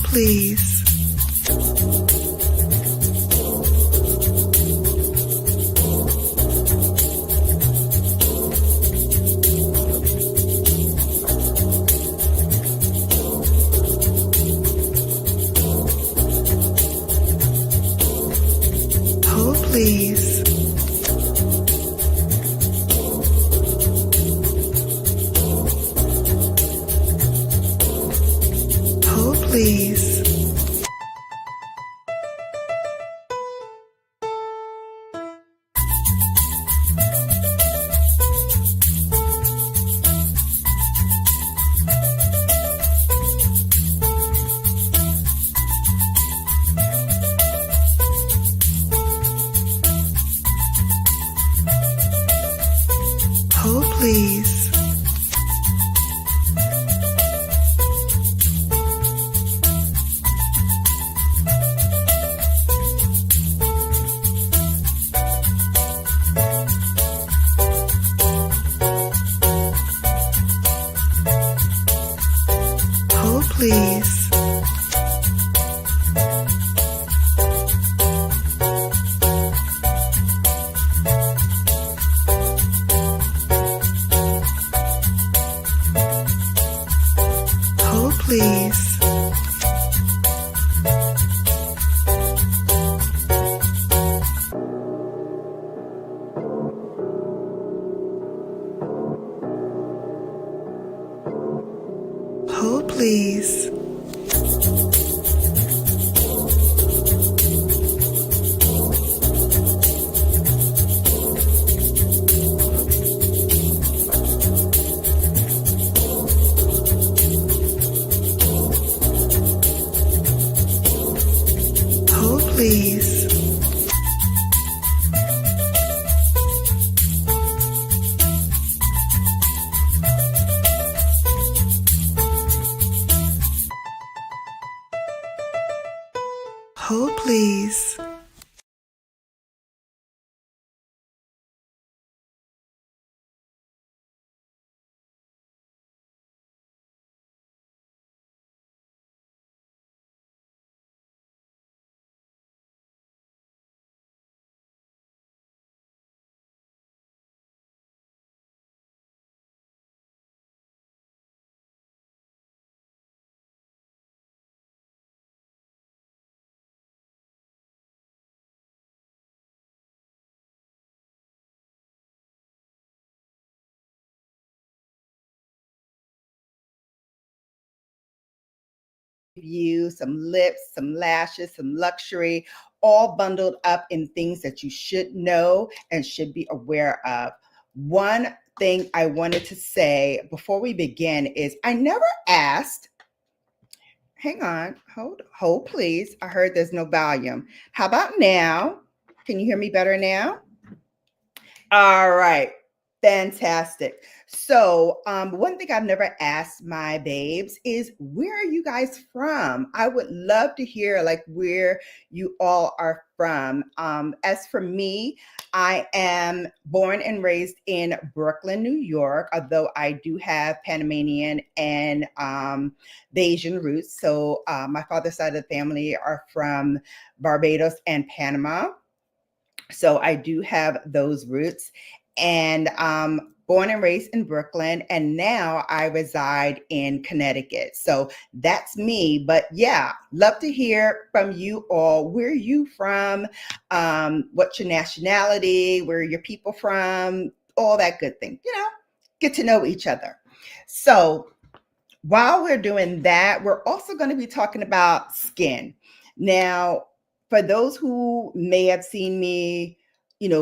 please. Hold, please. Hold, please. Hold, please. Hold, please. Hold, please. Hold, please. Hold, please. Hold, please. You some lips, some lashes, some luxury, all bundled up in things that you should know and should be aware of. One thing I wanted to say before we begin is I never asked. Hang on, hold, please. I heard there's no volume. How about now? Can you hear me better now? All right. Fantastic. So, one thing I've never asked my babes is, where are you guys from? I would love to hear like where you all are from. As for me, I am born and raised in Brooklyn, New York, although I do have Panamanian and Bayesian roots. So, my father's side of the family are from Barbados and Panama. So I do have those roots, and born and raised in Brooklyn, and now I reside in Connecticut. So that's me. But yeah, love to hear from you all. Where are you from? What's your nationality? Where are your people from? All that good thing. Get to know each other. So while we're doing that, we're also going to be talking about skin. Now, for those who may have seen me,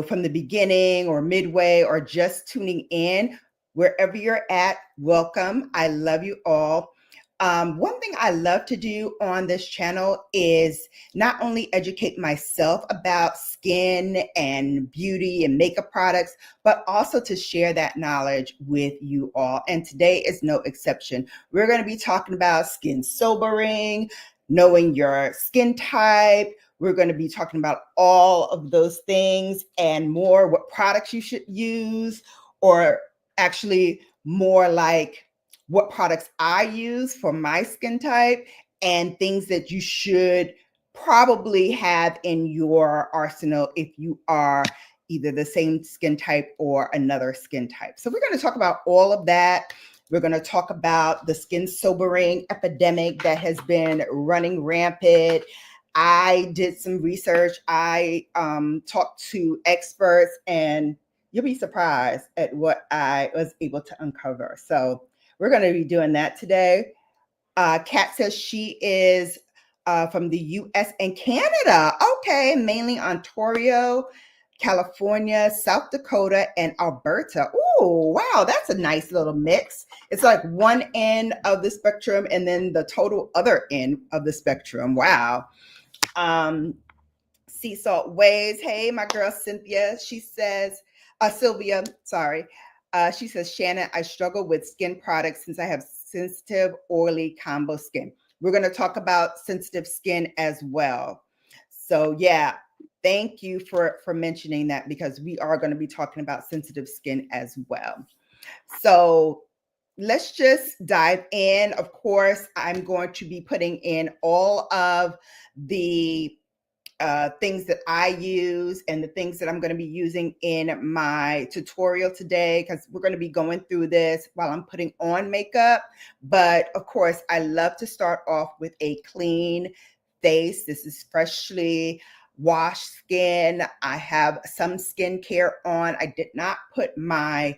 from the beginning or midway or just tuning in, wherever you're at, welcome. I love you all. One thing I love to do on this channel is not only educate myself about skin and beauty and makeup products, but also to share that knowledge with you all. And today is no exception. We're going to be talking about skin sobering, knowing your skin type. We're going to be talking about all of those things and more, what products you should use, or actually more like what products I use for my skin type, and things that you should probably have in your arsenal if you are either the same skin type or another skin type. So we're going to talk about all of that. We're going to talk about the skin sobering epidemic that has been running rampant. I did some research. I talked to experts, and you'll be surprised at what I was able to uncover. So we're going to be doing that today. Kat says she is from the US and Canada. Okay, mainly Ontario, California, South Dakota, and Alberta. Oh, wow, that's a nice little mix. It's like one end of the spectrum and then the total other end of the spectrum. Wow. Sea Salt Waves. Hey, my girl Cynthia. She says, Sylvia, sorry. She says, Shannon, I struggle with skin products since I have sensitive, oily combo skin. We're going to talk about sensitive skin as well. So yeah, thank you for mentioning that, because we are going to be talking about sensitive skin as well. So let's just dive in. Of course, I'm going to be putting in all of the things that I use and the things that I'm going to be using in my tutorial today, because we're going to be going through this while I'm putting on makeup. But of course, I love to start off with a clean face. This is freshly washed skin. I have some skincare on. I did not put my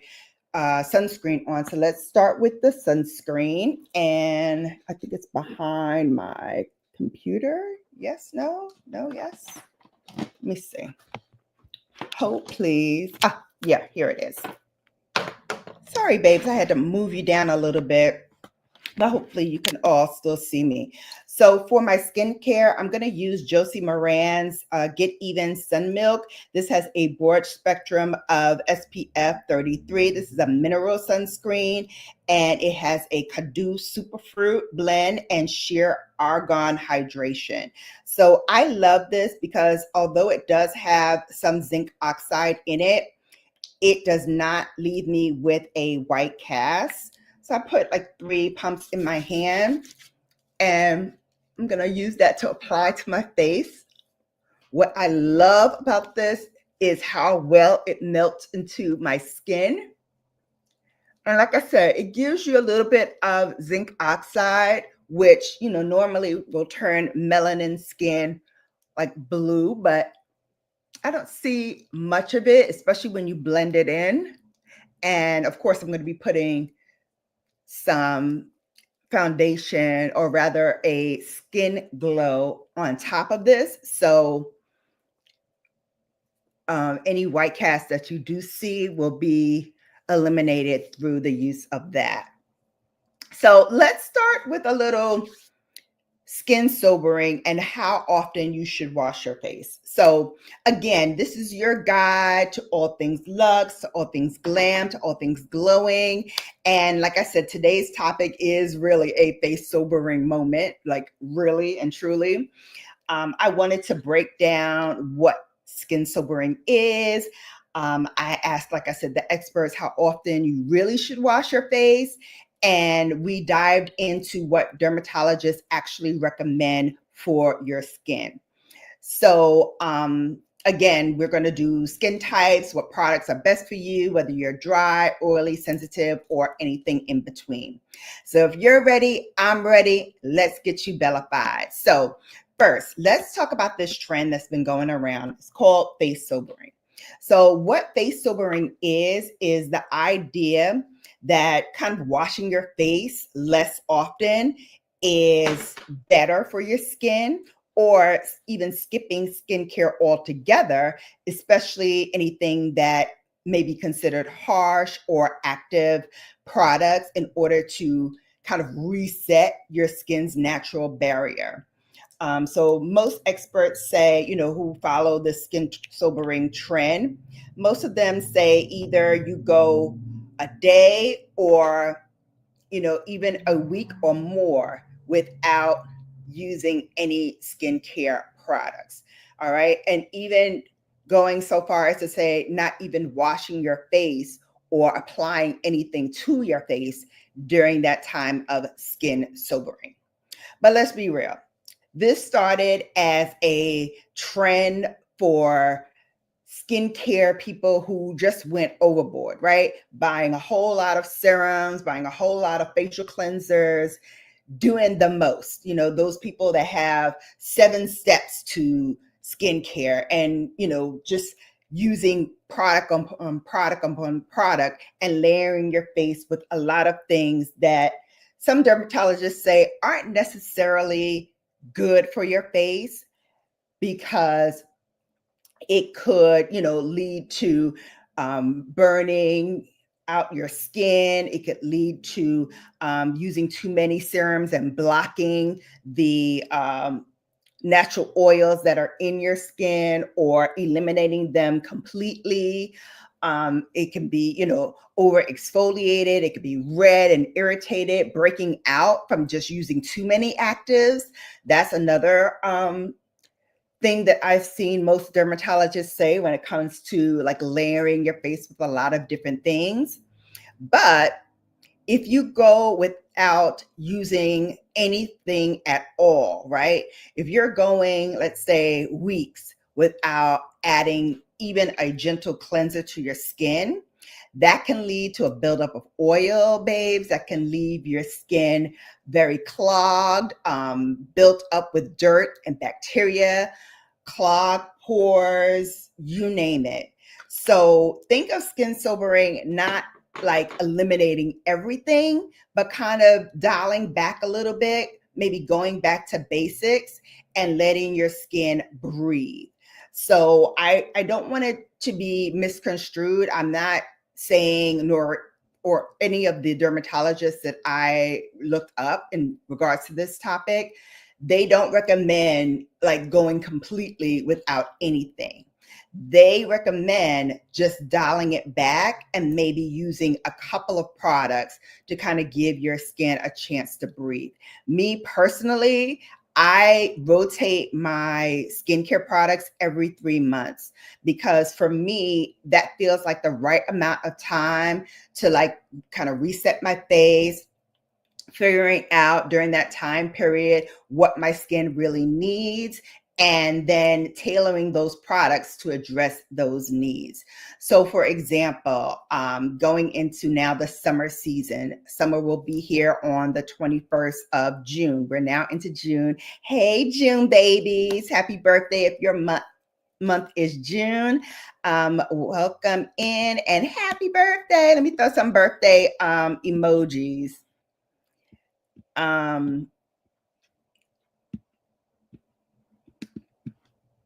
sunscreen on. So let's start with the sunscreen. And I think it's behind my computer. Yes, no, yes. Let me see. Hold, please. Yeah, here it is. Sorry, babes, I had to move you down a little bit, but hopefully you can all still see me. So for my skincare, I'm going to use Josie Moran's Get Even Sun Milk. This has a broad spectrum of SPF 33. This is a mineral sunscreen, and it has a Cadu superfruit blend and sheer argan hydration. So I love this because although it does have some zinc oxide in it, it does not leave me with a white cast. So I put like 3 pumps in my hand, and I'm going to use that to apply to my face. What I love about this is how well it melts into my skin. And like I said, it gives you a little bit of zinc oxide, which, normally will turn melanin skin like blue, but I don't see much of it, especially when you blend it in. And of course, I'm going to be putting some foundation, or rather a skin glow, on top of this. So any white cast that you do see will be eliminated through the use of that. So let's start with a little skin sobering and how often you should wash your face. So again, this is your guide to all things luxe, to all things glam, to all things glowing. And like I said, today's topic is really a face sobering moment, like really and truly. I wanted to break down what skin sobering is. I asked, like I said, the experts how often you really should wash your face. And we dived into what dermatologists actually recommend for your skin. So again, we're going to do skin types, what products are best for you, whether you're dry, oily, sensitive, or anything in between. So if you're ready, I'm ready. Let's get you bellified. So first, let's talk about this trend that's been going around. It's called face sobering. So what face sobering is the idea that kind of washing your face less often is better for your skin, or even skipping skincare altogether, especially anything that may be considered harsh or active products, in order to kind of reset your skin's natural barrier. So most experts say, who follow the skin sobering trend, most of them say either you go a day or, even a week or more without using any skincare products. All right. And even going so far as to say not even washing your face or applying anything to your face during that time of skin sobering. But let's be real. This started as a trend for skincare people who just went overboard, right? Buying a whole lot of serums, buying a whole lot of facial cleansers, doing the most. You know, those people that have 7 steps to skincare and, just using product on product upon product and layering your face with a lot of things that some dermatologists say aren't necessarily good for your face because it could, lead to burning out your skin. It could lead to using too many serums and blocking the natural oils that are in your skin or eliminating them completely. It can be, over exfoliated. It could be red and irritated, breaking out from just using too many actives. That's another thing that I've seen most dermatologists say when it comes to like layering your face with a lot of different things. But if you go without using anything at all, right? If you're going, let's say, weeks without adding even a gentle cleanser to your skin, that can lead to a buildup of oil, babes. That can leave your skin very clogged, built up with dirt and bacteria, clogged pores, you name it. So think of skin sobering not like eliminating everything, but kind of dialing back a little bit, maybe going back to basics and letting your skin breathe. So I don't want it to be misconstrued. I'm not saying nor or any of the dermatologists that I looked up in regards to this topic, they don't recommend like going completely without anything. They recommend just dialing it back and maybe using a couple of products to kind of give your skin a chance to breathe. Me personally, I rotate my skincare products every 3 months because for me, that feels like the right amount of time to like kind of reset my face, figuring out during that time period what my skin really needs, and then tailoring those products to address those needs. So for example, going into now the summer season, summer will be here on the 21st of June. We're now into June. Hey, June babies, happy birthday if your month is June. Welcome in and happy birthday. Let me throw some birthday emojis.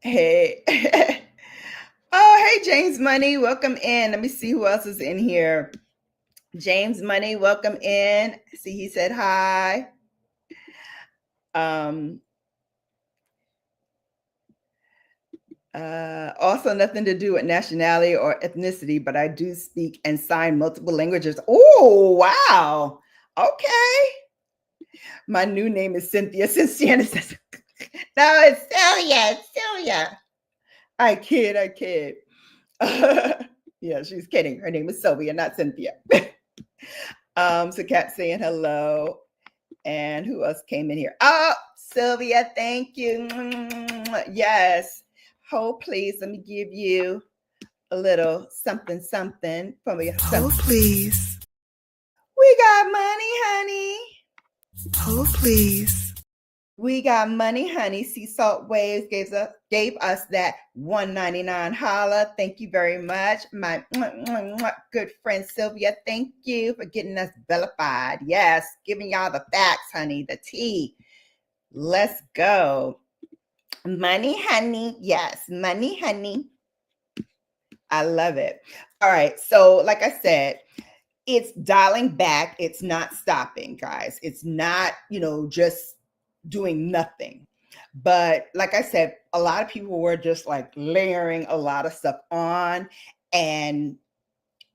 Hey. Oh, hey, James Money, welcome in. Let me see who else is in here. James Money, welcome in. See, he said hi. Also nothing to do with nationality or ethnicity, but I do speak and sign multiple languages. Oh, wow. Okay. My new name is Cynthia, since Janice says, no, it's Celia. I kid. Yeah, she's kidding. Her name is Sylvia, not Cynthia. So Kat saying hello. And who else came in here? Oh, Sylvia, thank you. Yes. Hold, please. Let me give you a little something from me. Hold, please. We got money, honey. Hold, please. We got money, honey. Sea Salt Waves gave us that $1.99 holla. Thank you very much. My good friend Sylvia, thank you for getting us bellified. Yes, giving y'all the facts, honey, the tea. Let's go. Money, honey. Yes, money, honey. I love it. All right. So, like I said, it's dialing back. It's not stopping, guys. It's not, just doing nothing. But like I said, a lot of people were just like layering a lot of stuff on and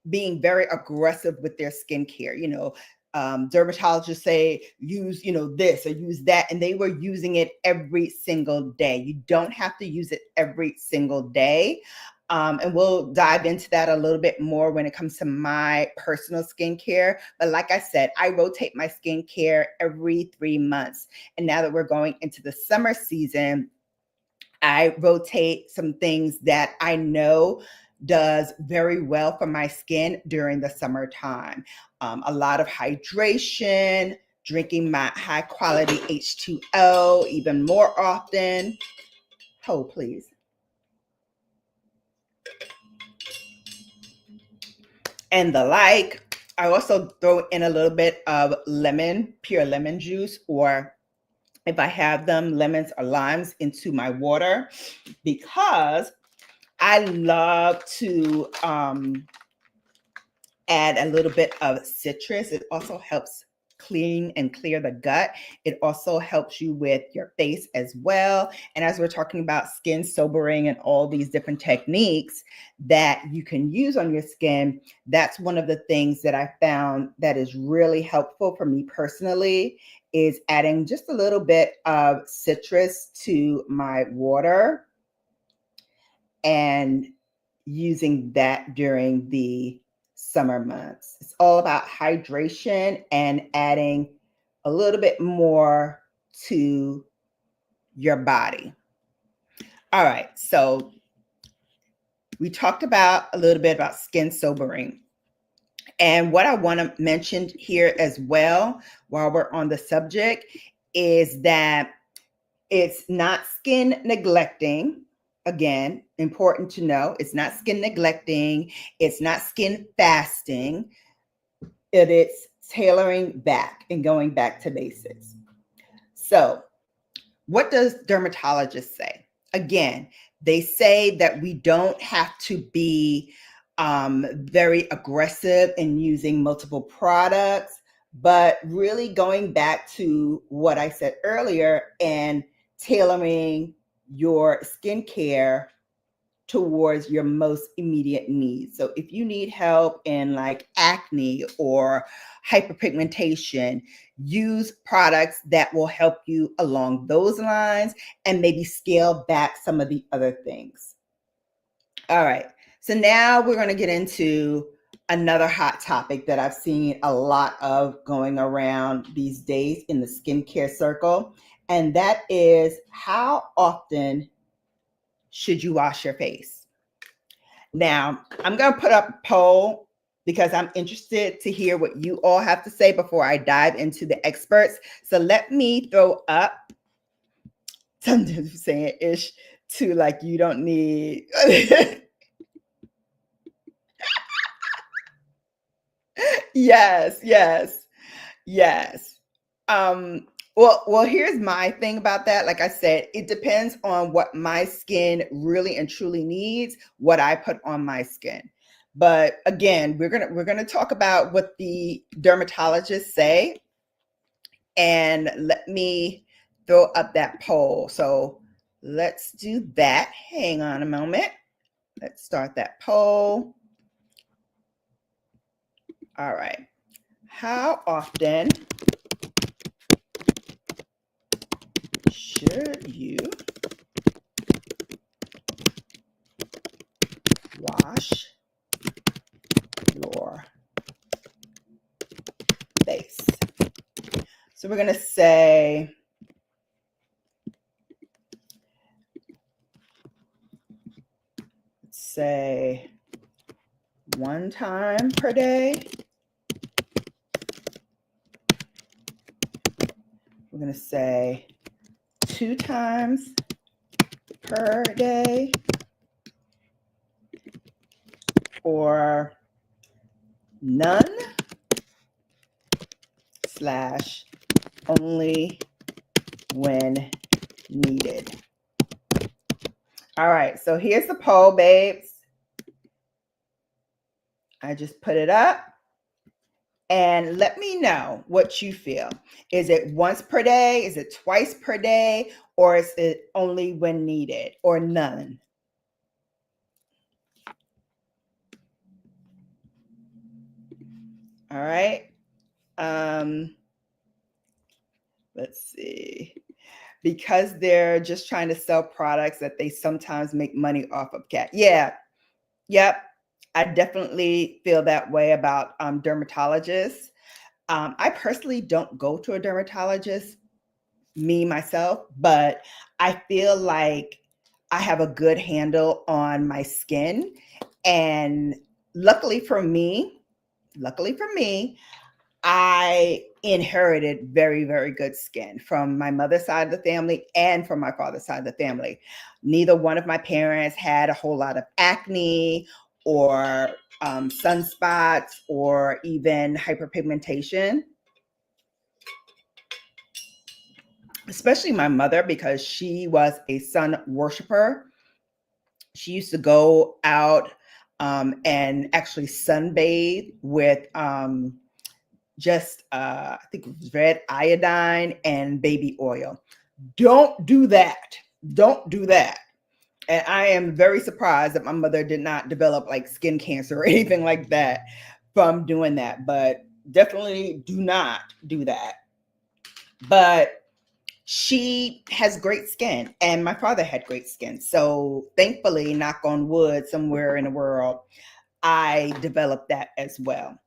being very aggressive with their skincare. Dermatologists say use, this or use that, and they were using it every single day. You don't have to use it every single day. And we'll dive into that a little bit more when it comes to my personal skincare. But like I said, I rotate my skincare every 3 months. And now that we're going into the summer season, I rotate some things that I know does very well for my skin during the summertime. A lot of hydration, drinking my high quality H2O even more often. Hold, please. And the like. I also throw in a little bit of lemon, pure lemon juice, or if I have them, lemons or limes into my water, because I love to add a little bit of citrus. It also helps clean and clear the gut. It also helps you with your face as well. And as we're talking about skin sobering and all these different techniques that you can use on your skin, that's one of the things that I found that is really helpful for me personally, is adding just a little bit of citrus to my water and using that during the summer months. It's all about hydration and adding a little bit more to your body. All right, so we talked about a little bit about skin sobering. And what I want to mention here as well, while we're on the subject, is that it's not skin neglecting. Again, important to know, it's not skin neglecting, it's not skin fasting. It's tailoring back and going back to basics. So, what does dermatologists say? Again, they say that we don't have to be very aggressive in using multiple products, but really going back to what I said earlier and tailoring your skincare towards your most immediate needs. So if you need help in like acne or hyperpigmentation, use products that will help you along those lines and maybe scale back some of the other things. All right. So now we're going to get into another hot topic that I've seen a lot of going around these days in the skincare circle, and that is, how often should you wash your face? Now, I'm going to put up a poll because I'm interested to hear what you all have to say before I dive into the experts. So let me throw up something saying ish to like, you don't need. Yes, yes, yes. Well, here's my thing about that. Like I said, it depends on what my skin really and truly needs, what I put on my skin. But again, we're gonna talk about what the dermatologists say, and let me throw up that poll. So let's do that. Hang on a moment. Let's start that poll. All right. How often should you wash your face? So we're going to say 1 time per day. We're going to say 2 times per day, or none / only when needed. All right, so here's the poll, babes. I just put it up. And let me know what you feel. Is it once per day? Is it twice per day? Or is it only when needed, or none? All right. Let's see. Because they're just trying to sell products that they sometimes make money off of. Yeah. Yep. I definitely feel that way about dermatologists. I personally don't go to a dermatologist, me myself, but I feel like I have a good handle on my skin. And luckily for me, luckily for me, I inherited very, very good skin from my mother's side of the family and from my father's side of the family. Neither one of my parents had a whole lot of acne or sunspots or even hyperpigmentation, especially my mother, because she was a sun worshiper. She used to go out and actually sunbathe with just I think it was red iodine and baby oil. Don't do that. Don't do that. And I am very surprised that my mother did not develop like skin cancer or anything like that from doing that. But definitely do not do that. But she has great skin, and my father had great skin. So thankfully, knock on wood, somewhere in the world, I developed that as well.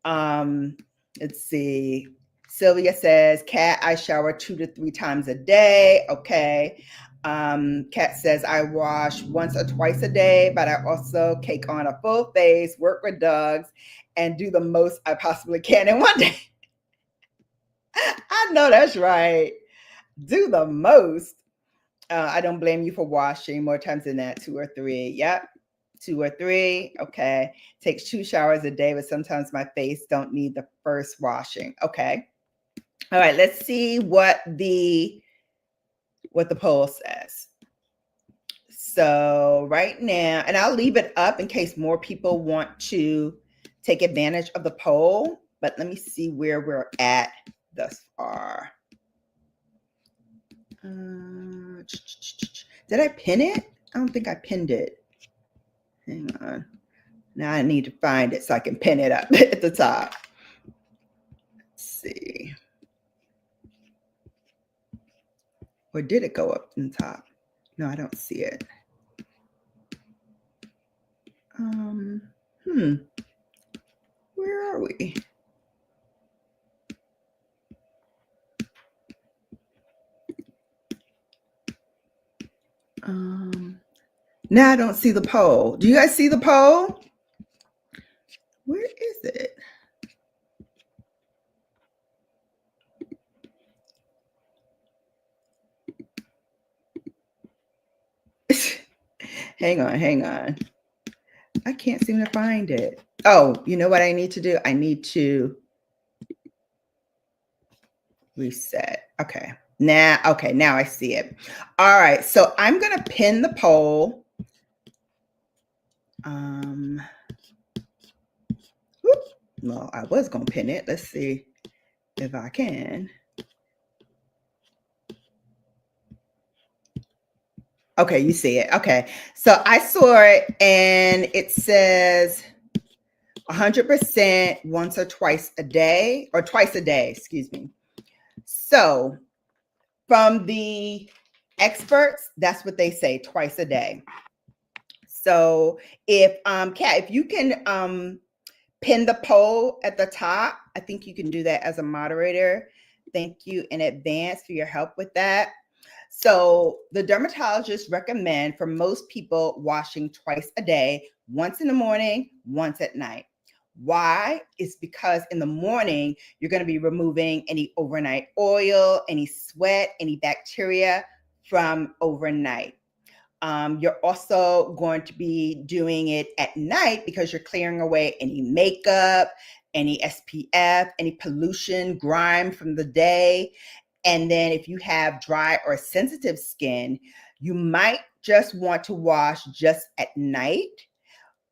Um, let's see. Sylvia says, Kat, I shower 2 to 3 times a day. Okay. Kat says, I wash once or twice a day, but I also cake on a full face, work with dogs, and do the most I possibly can in one day. I know that's right. Do the most. I don't blame you for washing more times than that, 2 or 3. Yep. 2 or 3. Okay. Takes 2 showers a day, but sometimes my face don't need the first washing. Okay. All right. Let's see what the poll says. So right now, and I'll leave it up in case more people want to take advantage of the poll. But let me see where we're at thus far. Did I pin it? I don't think I pinned it. Hang on. Now I need to find it so I can pin it up at the top. Let's see. Or did it go up in the top? No, I don't see it. Where are we? Now I don't see the poll. Do you guys see the poll? Where is it? Hang on. I can't seem to find it. Oh, you know what I need to do? I need to reset. Okay. Now I see it. All right. So I'm going to pin the poll. Well, I was going to pin it. Let's see if I can. Okay, you see it. Okay. So I saw it and it says 100% once or twice a day, or twice a day, excuse me. So from the experts, that's what they say, twice a day. So if Kat, if you can pin the poll at the top, I think you can do that as a moderator. Thank you in advance for your help with that. So the dermatologists recommend for most people washing twice a day, once in the morning, once at night. Why? It's because in the morning, you're going to be removing any overnight oil, any sweat, any bacteria from overnight. You're also going to be doing it at night because you're clearing away any makeup, any SPF, any pollution, grime from the day. And then if you have dry or sensitive skin, you might just want to wash just at night,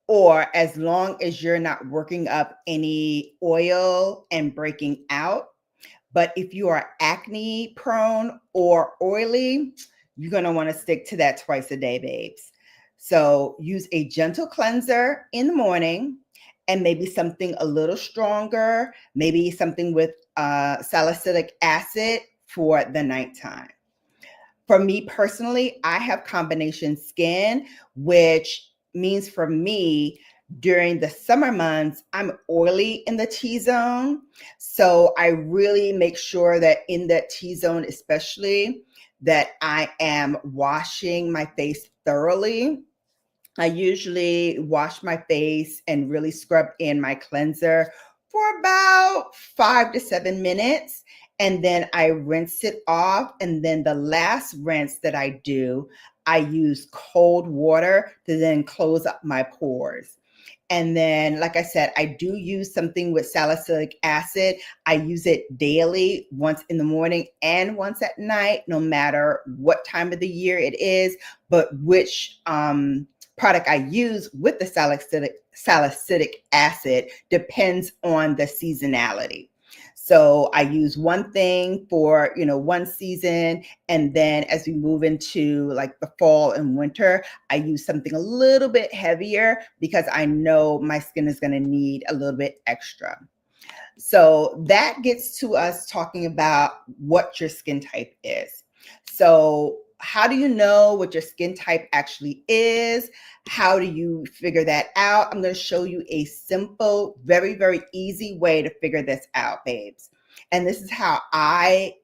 or as long as you're not working up any oil and breaking out. But if you are acne prone or oily, you're going to want to stick to that twice a day, babes. So use a gentle cleanser in the morning and maybe something a little stronger, maybe something with salicylic acid for the nighttime. For me personally, I have combination skin, which means for me, during the summer months, I'm oily in the T-zone. So I really make sure that in that T-zone, especially, that I am washing my face thoroughly. I usually wash my face and really scrub in my cleanser for about 5 to 7 minutes. And then I rinse it off. And then the last rinse that I do, I use cold water to then close up my pores. And then, like I said, I do use something with salicylic acid. I use it daily, once in the morning and once at night, no matter what time of the year it is, but which product I use with the salicylic acid depends on the seasonality. So I use one thing for, one season. And then as we move into like the fall and winter, I use something a little bit heavier because I know my skin is going to need a little bit extra. So that gets to us talking about what your skin type is. So how do you know what your skin type actually is? How do you figure that out? I'm going to show you a simple, very, very easy way to figure this out, babes. And this is how I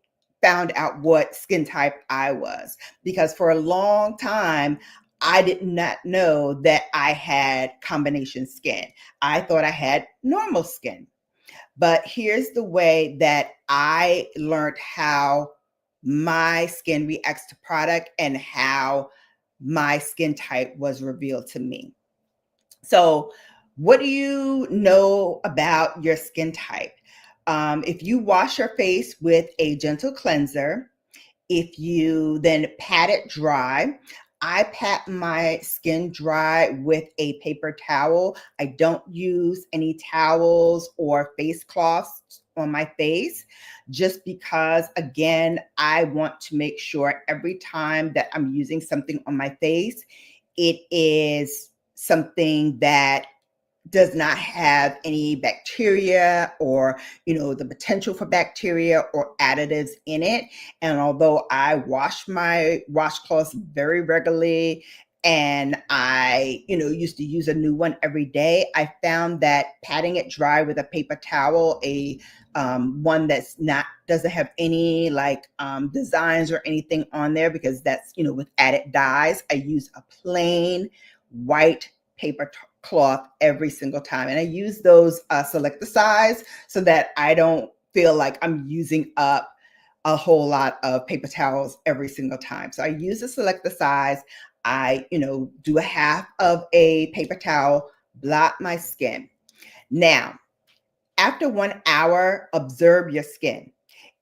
found out what skin type I was, because for a long time, I did not know that I had combination skin. I thought I had normal skin. But here's the way that I learned how my skin reacts to product and how my skin type was revealed to me. So, what do you know about your skin type? If you wash your face with a gentle cleanser, if you then pat it dry, I pat my skin dry with a paper towel. I don't use any towels or face cloths on my face just because, again, I want to make sure every time that I'm using something on my face, it is something that does not have any bacteria or, the potential for bacteria or additives in it. And although I wash my washcloths very regularly and I, used to use a new one every day, I found that patting it dry with a paper towel, one that's not doesn't have any designs or anything on there, because that's with added dyes. I use a plain white paper cloth every single time, and I use those select the size so that I don't feel like I'm using up a whole lot of paper towels every single time. So I use the select the size. I do a half of a paper towel, blot my skin. Now, after 1 hour, observe your skin.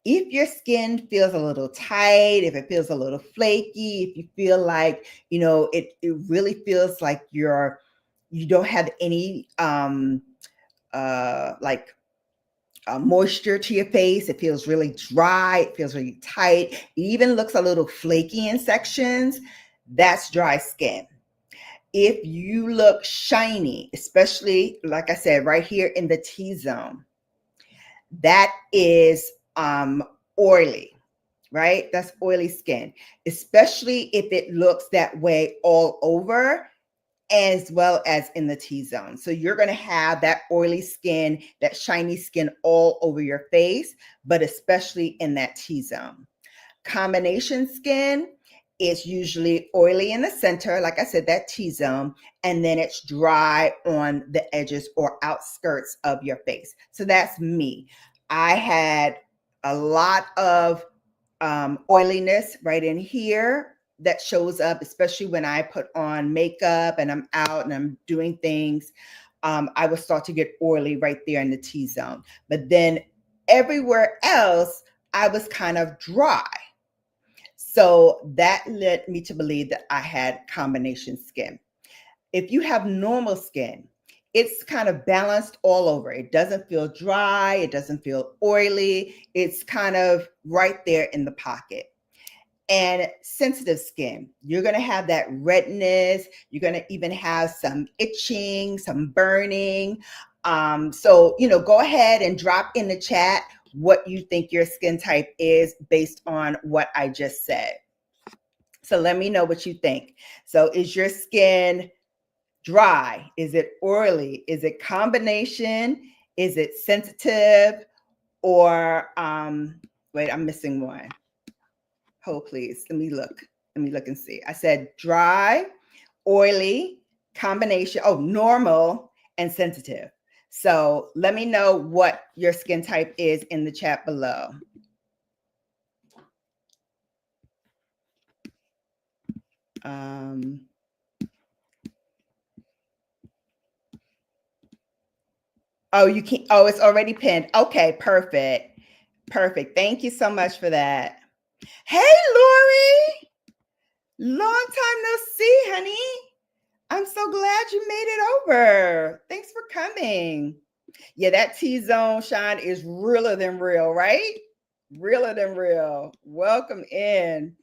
If your skin feels a little tight, if it feels a little flaky, if you feel like, it really feels like you don't have any moisture to your face, it feels really dry, it feels really tight, it even looks a little flaky in sections, that's dry skin. If you look shiny, especially, like I said, right here in the T-zone, that is oily, right? That's oily skin, especially if it looks that way all over, as well as in the T-zone. So you're going to have that oily skin, that shiny skin all over your face, but especially in that T-zone. Combination skin is usually oily in the center, like I said, that T-zone, and then it's dry on the edges or outskirts of your face. So that's me. I had a lot of oiliness right in here that shows up, especially when I put on makeup and I'm out and I'm doing things. I will start to get oily right there in the T-zone. But then everywhere else, I was kind of dry. So that led me to believe that I had combination skin. If you have normal skin, it's kind of balanced all over. It doesn't feel dry. It doesn't feel oily. It's kind of right there in the pocket. And sensitive skin, you're going to have that redness. You're going to even have some itching, some burning. So, go ahead and drop in the chat what you think your skin type is based on what I just said. So let me know what you think. So is your skin dry? Is it oily? Is it combination? Is it sensitive? Or wait, I'm missing one. Hold please. Let me look and see. I said dry, oily, combination, normal, and sensitive. So let me know what your skin type is in the chat below. Oh, you can't. Oh, it's already pinned. Okay, perfect. Perfect. Thank you so much for that. Hey, Lori. Long time no see, honey. I'm so glad you made it over. Thanks for coming. Yeah, that T-zone shine is realer than real, right? Realer than real. Welcome in.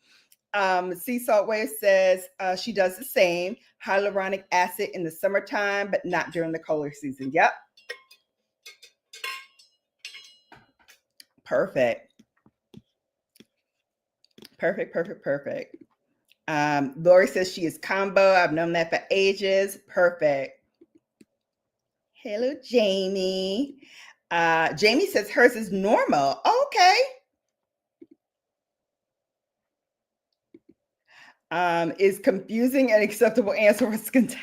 Sea Salt Wave says she does the same. Hyaluronic acid in the summertime, but not during the colder season. Yep. Perfect. Perfect. Lori says she is combo. I've known that for ages. Perfect. Hello, Jamie. Jamie says hers is normal. Okay. Is confusing and acceptable answer for skin type.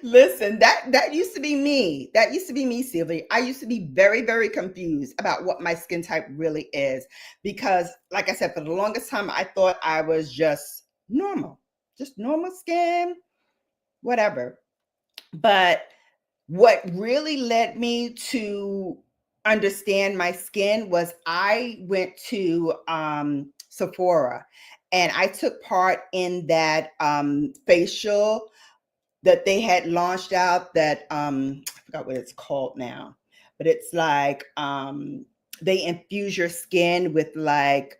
Listen, that used to be me. That used to be me, Sylvia. I used to be very, very confused about what my skin type really is because, like I said, for the longest time, I thought I was just normal skin, whatever. But what really led me to understand my skin was I went to Sephora and I took part in that facial that they had launched out that I forgot what it's called now, but it's like they infuse your skin with like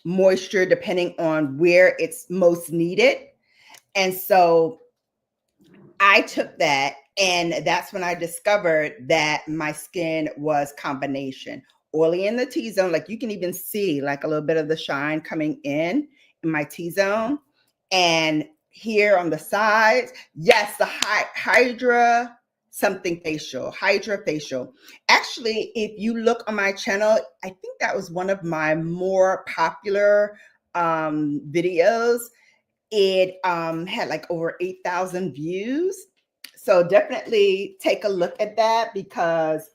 moisture depending on where it's most needed. And so I took that, and that's when I discovered that my skin was combination oily in the T-zone. Like you can even see like a little bit of the shine coming in my T-zone, and here on the sides, yes, the Hydra something facial, Hydra facial. Actually, if you look on my channel, I think that was one of my more popular videos. It had like over 8,000 views. So definitely take a look at that because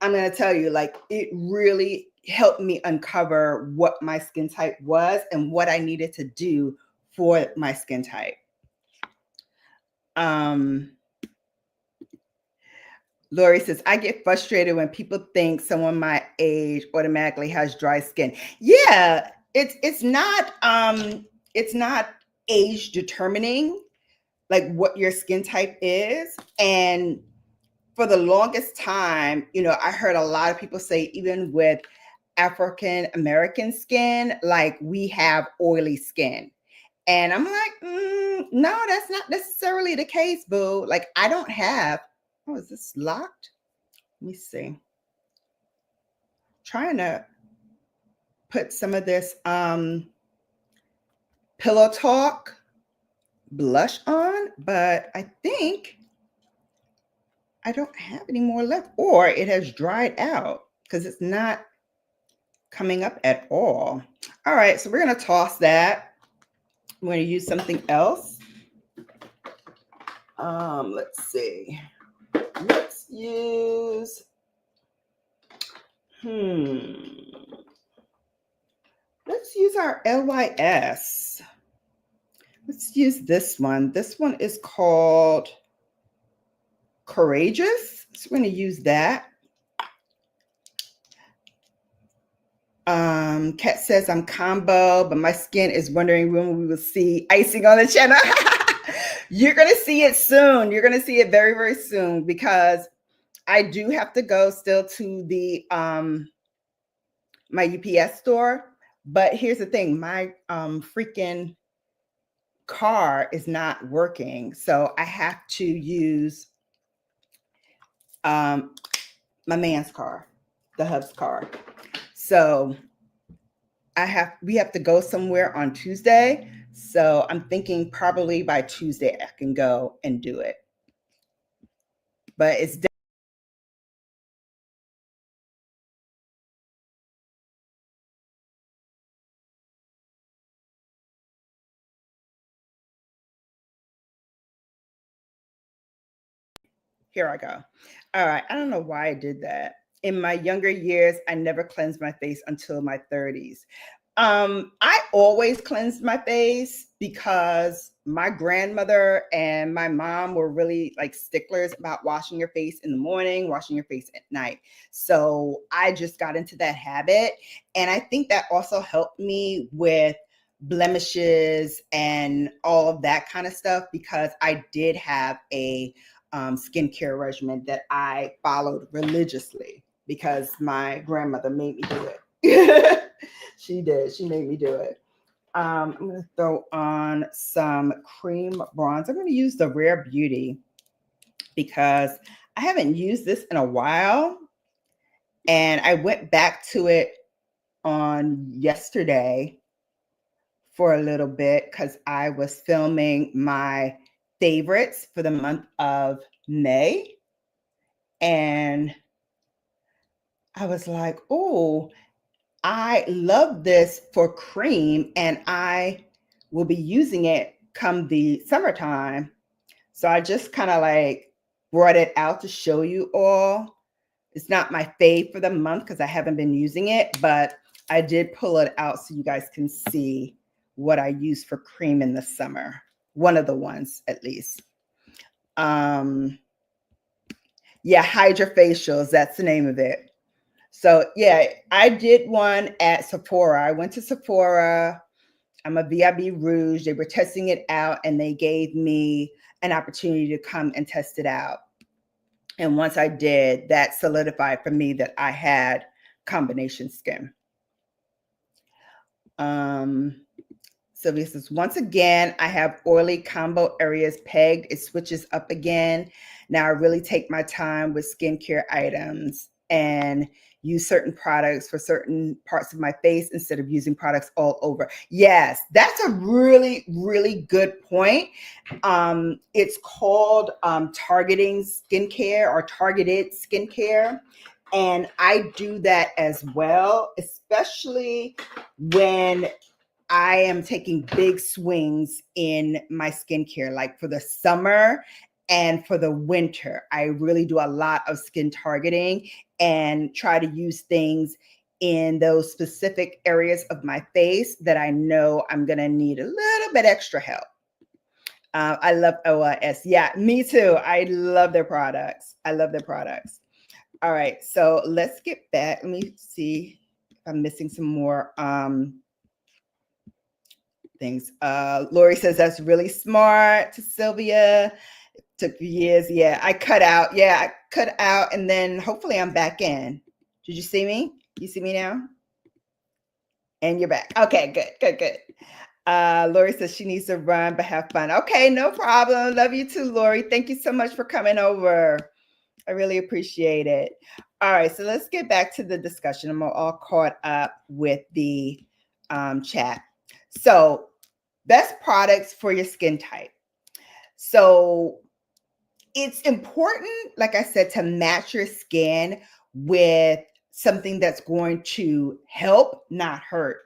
I'm going to tell you, like, it really helped me uncover what my skin type was and what I needed to do for my skin type. Lori says, I get frustrated when people think someone my age automatically has dry skin. Yeah, it's not age determining like what your skin type is. And for the longest time, I heard a lot of people say, even with African American skin, like we have oily skin. And I'm like, no, that's not necessarily the case, boo. Like I don't have, oh, is this locked? Let me see. Trying to put some of this Pillow Talk blush on, but I think I don't have any more left, or it has dried out because it's not coming up at all. All right, so we're going to toss that. I'm going to use something else. Let's see. Let's use, let's use our LYS. Let's use this one. This one is called Courageous. So we're going to use that. Kat says I'm combo, but my skin is wondering when we will see icing on the channel. You're going to see it soon. You're going to see it very, very soon because I do have to go still to the my UPS store. But here's the thing, my freaking car is not working. So I have to use my man's car, the hub's car. So we have to go somewhere on Tuesday. So I'm thinking probably by Tuesday I can go and do it. But it's here I go. All right. I don't know why I did that. In my younger years, I never cleansed my face until my 30s. I always cleansed my face because my grandmother and my mom were really like sticklers about washing your face in the morning, washing your face at night. So I just got into that habit. And I think that also helped me with blemishes and all of that kind of stuff because I did have a skincare regimen that I followed religiously because my grandmother made me do it. She did. She made me do it. I'm going to throw on some cream bronze. I'm going to use the Rare Beauty because I haven't used this in a while. And I went back to it on yesterday for a little bit because I was filming my favorites for the month of May. And I was like, oh, I love this for cream and I will be using it come the summertime. So I just kind of like brought it out to show you all. It's not my fave for the month because I haven't been using it, but I did pull it out so you guys can see what I use for cream in the summer. One of the ones at least. Yeah, Hydrofacials, that's the name of it. So yeah, I did one at Sephora. I went to Sephora. I'm a VIB Rouge. They were testing it out and they gave me an opportunity to come and test it out. And once I did, that solidified for me that I had combination skin. So this is once again, I have oily combo areas pegged. It switches up again. Now I really take my time with skincare items and use certain products for certain parts of my face instead of using products all over. Yes, that's a really, really good point. It's called targeting skincare or targeted skincare. And I do that as well, especially when I am taking big swings in my skincare, like for the summer and for the winter. I really do a lot of skin targeting and try to use things in those specific areas of my face that I know I'm going to need a little bit extra help. I love OIS. Yeah, me too. I love their products. I love their products. All right, so let's get back. Let me see if I'm missing some more things. Lori says that's really smart to Sylvia. It took years. Yeah, I cut out. Yeah, I cut out and then hopefully I'm back in. Did you see me? You see me now? And you're back. Okay, good, good, good. Lori says she needs to run, but have fun. Okay, no problem. Love you too, Lori. Thank you so much for coming over. I really appreciate it. All right, so let's get back to the discussion. I'm all caught up with the chat. So best products for your skin type. So it's important, like I said, to match your skin with something that's going to help, not hurt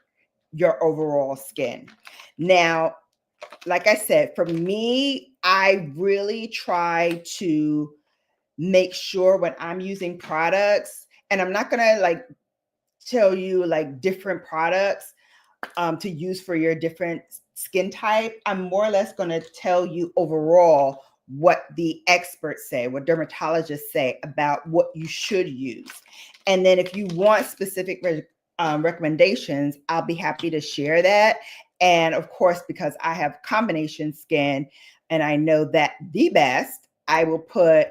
your overall skin. Now, like I said, for me, I really try to make sure when I'm using products, and I'm not gonna like tell you like different products to use for your different skin type. I'm more or less going to tell you overall what the experts say, what dermatologists say about what you should use. And then if you want specific recommendations, I'll be happy to share that. And of course, because I have combination skin and I know that the best, I will put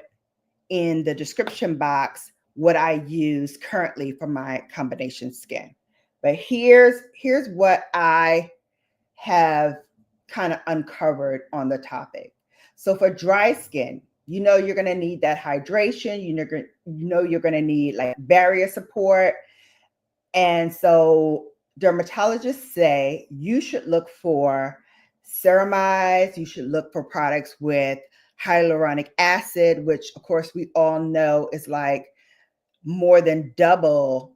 in the description box what I use currently for my combination skin. But here's what I have kind of uncovered on the topic. So for dry skin, you know you're going to need that hydration. You know you're going to need like barrier support. And so dermatologists say you should look for ceramides, you should look for products with hyaluronic acid, which of course we all know is like more than double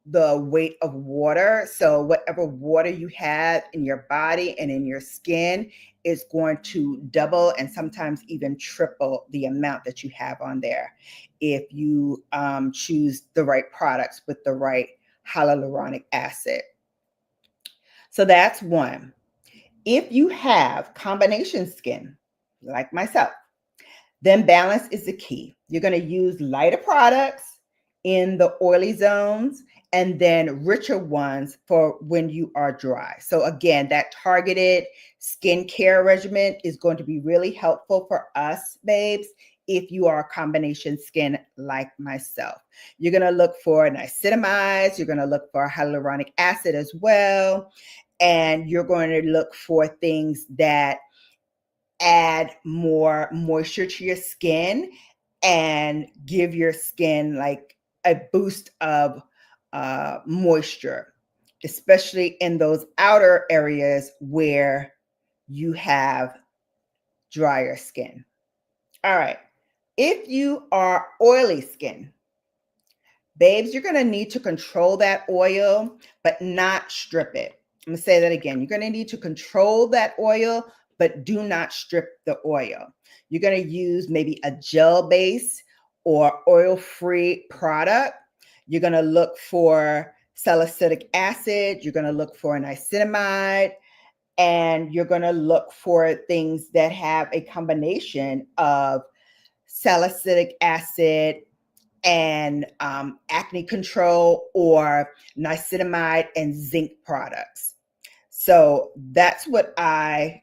the weight of water. So whatever water you have in your body and in your skin is going to double and sometimes even triple the amount that you have on there if you choose the right products with the right hyaluronic acid. So that's one. If you have combination skin, like myself, then balance is the key. You're going to use lighter products in the oily zones and then richer ones for when you are dry. So again, that targeted skincare regimen is going to be really helpful for us, babes, if you are combination skin like myself. You're going to look for niacinamides, you're going to look for hyaluronic acid as well, and you're going to look for things that add more moisture to your skin and give your skin like a boost of moisture, especially in those outer areas where you have drier skin. All right. If you are oily skin, babes, you're going to need to control that oil, but not strip it. I'm going to say that again. You're going to need to control that oil, but do not strip the oil. You're going to use maybe a gel base or oil-free product. You're going to look for salicylic acid. You're going to look for niacinamide, and you're going to look for things that have a combination of salicylic acid and acne control or niacinamide and zinc products. So that's what I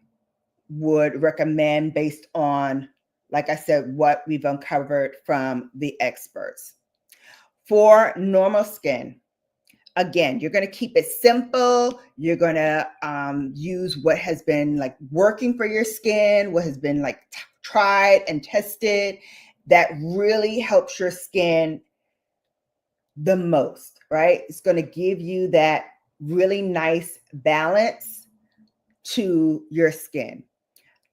would recommend based on, like I said, what we've uncovered from the experts. For normal skin, again, you're going to keep it simple. You're going to use what has been like working for your skin, what has been like tried and tested that really helps your skin the most, right? It's going to give you that really nice balance to your skin.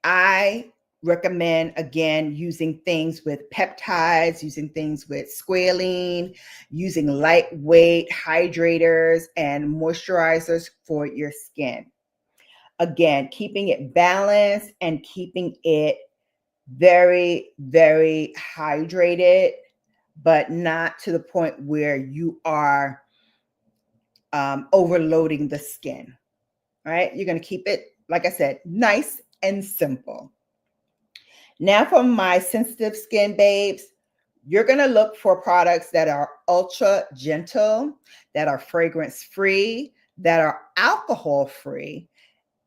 I recommend, again, using things with peptides, using things with squalene, using lightweight hydrators and moisturizers for your skin. Again, keeping it balanced and keeping it very, very hydrated, but not to the point where you are overloading the skin. All right. You're going to keep it, like I said, nice and simple. Now for my sensitive skin babes, you're going to look for products that are ultra gentle, that are fragrance free, that are alcohol free,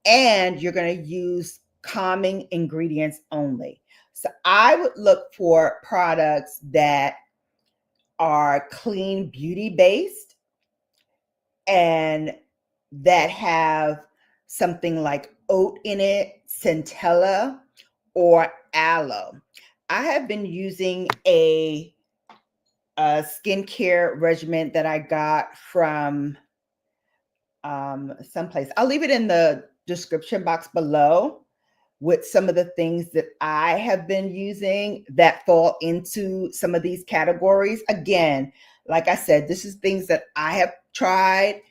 and you're going to use calming ingredients only. So I would look for products that are clean beauty based and that have something like oat in it, centella, or aloe. I have been using a skincare regimen that I got from someplace. I'll leave it in the description box below with some of the things that I have been using that fall into some of these categories. Again, like I said, this is things that I have tried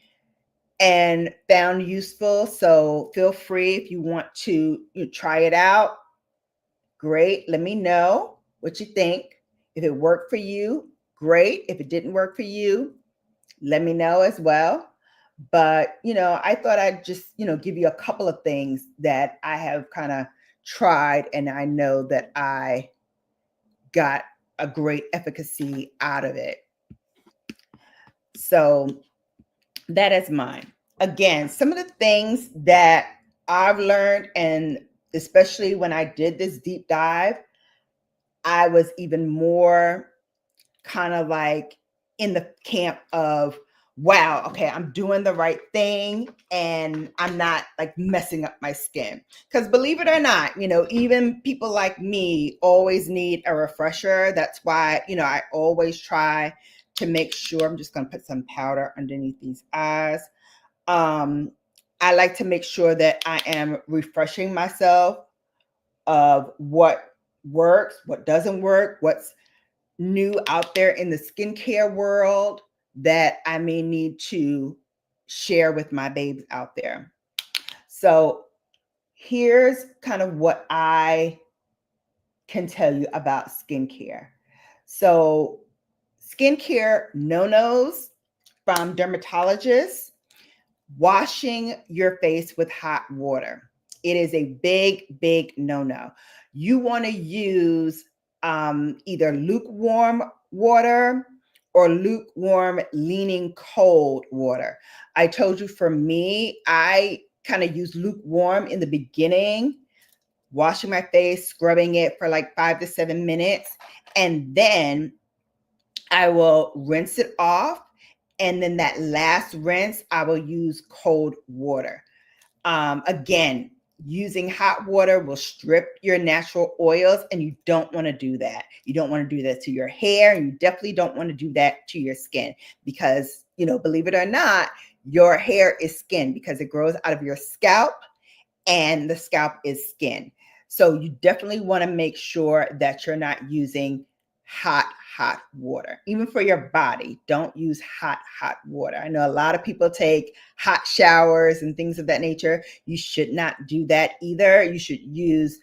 and found useful. So feel free if you want to try it out. Great. Let me know what you think. If it worked for you, great. If it didn't work for you, let me know as well. But, I thought I'd just, give you a couple of things that I have kind of tried and I know that I got a great efficacy out of it. So that is mine. Again, some of the things that I've learned, and especially when I did this deep dive, I was even more kind of like in the camp of, wow, okay, I'm doing the right thing and I'm not like messing up my skin. Because believe it or not, even people like me always need a refresher. That's why, I always try to make sure, I'm just going to put some powder underneath these eyes. I like to make sure that I am refreshing myself of what works, what doesn't work, what's new out there in the skincare world that I may need to share with my babes out there. So here's kind of what I can tell you about skincare. So skincare no-nos from dermatologists: washing your face with hot water. It is a big, big no-no. You want to use either lukewarm water or lukewarm leaning cold water. I told you, for me, I kind of use lukewarm in the beginning, washing my face, scrubbing it for like 5 to 7 minutes, and then I will rinse it off. And then that last rinse, I will use cold water. Again, using hot water will strip your natural oils, and you don't want to do that. You don't want to do that to your hair, and you definitely don't want to do that to your skin, because, believe it or not, your hair is skin, because it grows out of your scalp, and the scalp is skin. So you definitely want to make sure that you're not using hot water. Even for your body, don't use hot water. I know a lot of people take hot showers and things of that nature. You should not do that either. You should use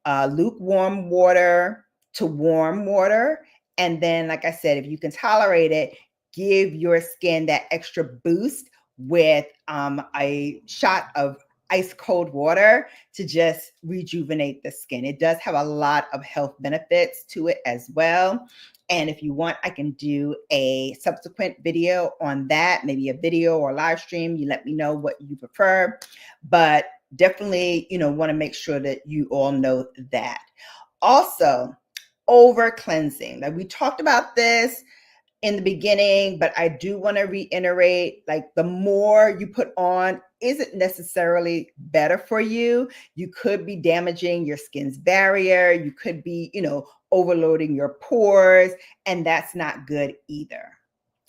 lukewarm water to warm water. And then, like I said, if you can tolerate it, give your skin that extra boost with a shot of ice cold water to just rejuvenate the skin. It does have a lot of health benefits to it as well. And if you want, I can do a subsequent video on that, maybe a video or live stream. You let me know what you prefer, but definitely, want to make sure that you all know that. Also, over cleansing. Like we talked about this in the beginning, but I do want to reiterate, like, the more you put on isn't necessarily better for you. You could be damaging your skin's barrier. You could be, overloading your pores, and that's not good either.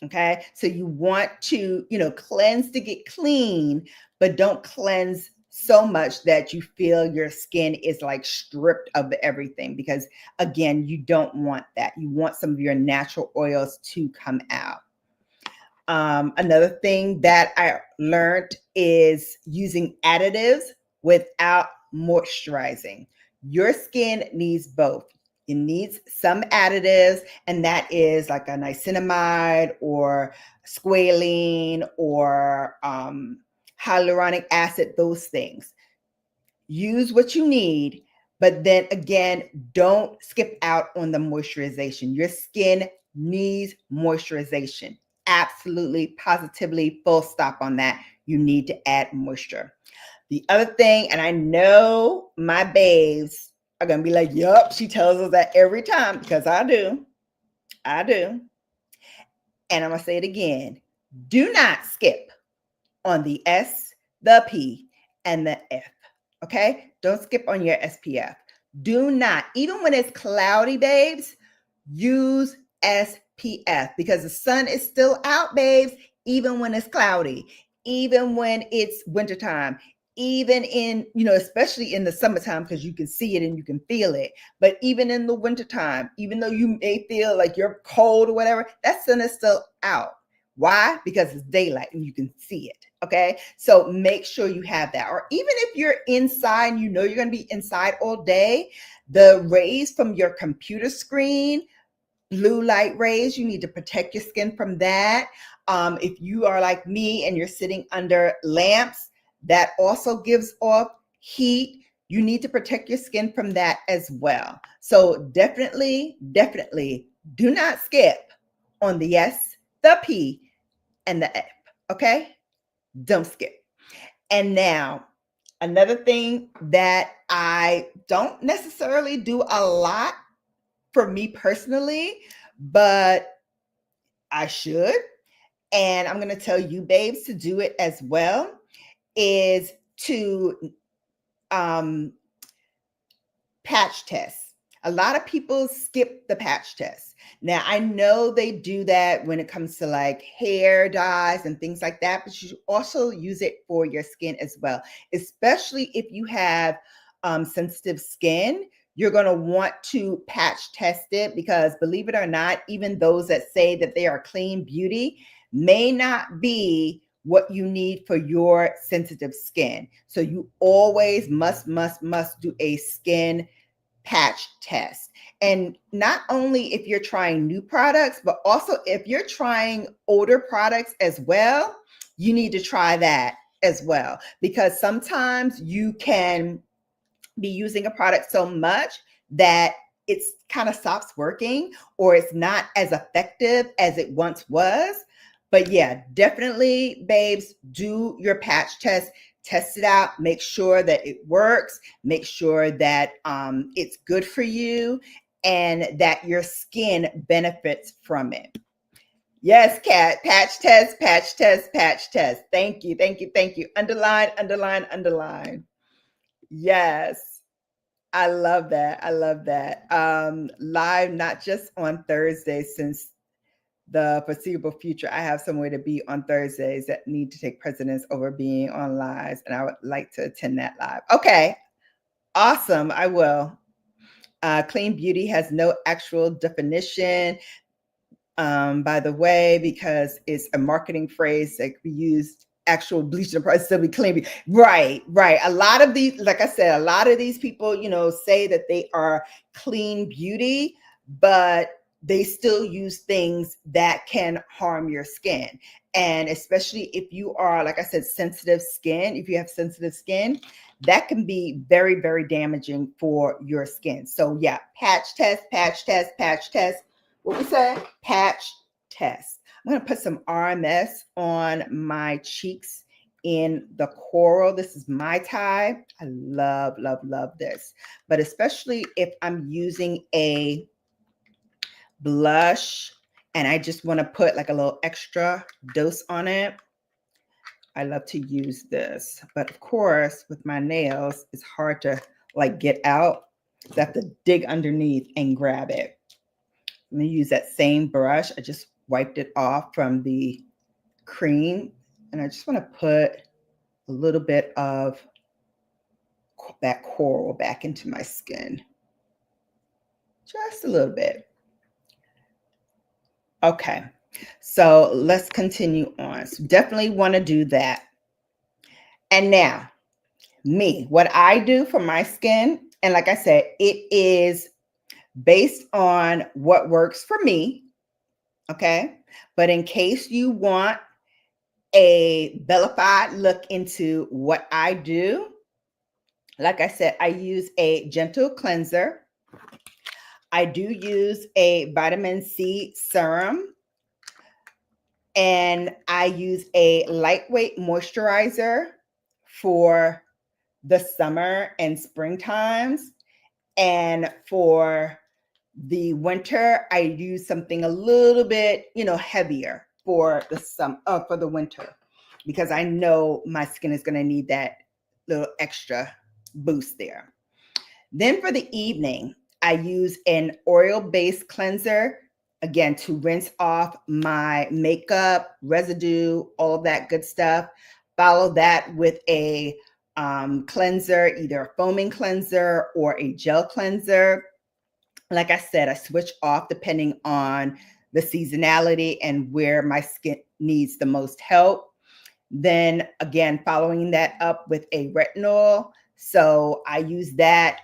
Okay. So you want to, cleanse to get clean, but don't cleanse so much that you feel your skin is like stripped of everything, because again, you don't want that. You want some of your natural oils to come out. Another thing that I learned is using additives without moisturizing. Your skin needs both. It needs some additives, and that is like a niacinamide or squalene or hyaluronic acid, those things. Use what you need, but then again, don't skip out on the moisturization. Your skin needs moisturization. Absolutely, positively, full stop on that. You need to add moisture. The other thing, and I know my babes are going to be like, yup, she tells us that every time, because I do. And I'm going to say it again. Do not skip on the S, the P, and the F. Okay? Don't skip on your SPF. Do not, even when it's cloudy, babes, use SPF, because the sun is still out, babes, even when it's cloudy, even when it's wintertime, even in, especially in the summertime, because you can see it and you can feel it. But even in the wintertime, even though you may feel like you're cold or whatever, that sun is still out. Why? Because it's daylight and you can see it. Okay. So make sure you have that. Or even if you're inside and you're going to be inside all day, the rays from your computer screen, blue light rays, you need to protect your skin from that. If you are like me and you're sitting under lamps, that also gives off heat. You need to protect your skin from that as well. So definitely do not skip on the S, the P, and the F. Okay? Don't skip. And now, another thing that I don't necessarily do a lot for me personally, but I should, and I'm going to tell you, babes, to do it as well, is to patch test. A lot of people skip the patch test. Now, I know they do that when it comes to like hair dyes and things like that, but you should also use it for your skin as well, especially if you have sensitive skin. You're going to want to patch test it because, believe it or not, even those that say that they are clean beauty may not be what you need for your sensitive skin. So you always must do a skin patch test. And not only if you're trying new products, but also if you're trying older products as well, you need to try that as well, because sometimes you can be using a product so much that it's kind of stops working or it's not as effective as it once was. But yeah, definitely, babes, do your patch test. Test it out. Make sure that it works. Make sure that it's good for you and that your skin benefits from it. Yes, Kat. Patch test, patch test, patch test. Thank you, thank you, thank you. Underline, underline, underline. Yes. I love that. I love that. Live, not just on Thursdays, since the foreseeable future, I have somewhere to be on Thursdays that need to take precedence over being on lives, and I would like to attend that live. Okay, awesome. I will. Clean beauty has no actual definition, by the way, because it's a marketing phrase that we use. Actual bleaching process to be clean. Right, right. A lot of these, like I said, a lot of these people, say that they are clean beauty, but they still use things that can harm your skin. And especially if you are, like I said, sensitive skin, if you have sensitive skin, that can be very, very damaging for your skin. So yeah, patch test, patch test, patch test. What we say? Patch test. I'm going to put some RMS on my cheeks in the coral. This is my type. I love, love, love this. But especially if I'm using a blush and I just want to put like a little extra dose on it, I love to use this. But of course, with my nails, it's hard to like get out. So I have to dig underneath and grab it. I'm going to use that same brush. I just wiped it off from the cream. And I just want to put a little bit of that coral back into my skin. Just a little bit. Okay. So let's continue on. So definitely want to do that. And now, what I do for my skin, and like I said, it is based on what works for me. Okay. But in case you want a bellified look into what I do, like I said, I use a gentle cleanser. I do use a vitamin C serum, and I use a lightweight moisturizer for the summer and spring times. And for the winter, I use something a little bit, heavier for the winter, because I know my skin is going to need that little extra boost there. Then for the evening, I use an oil-based cleanser, again, to rinse off my makeup, residue, all of that good stuff. Follow that with a cleanser, either a foaming cleanser or a gel cleanser. Like I said, I switch off depending on the seasonality and where my skin needs the most help. Then again, following that up with a retinol. So I use that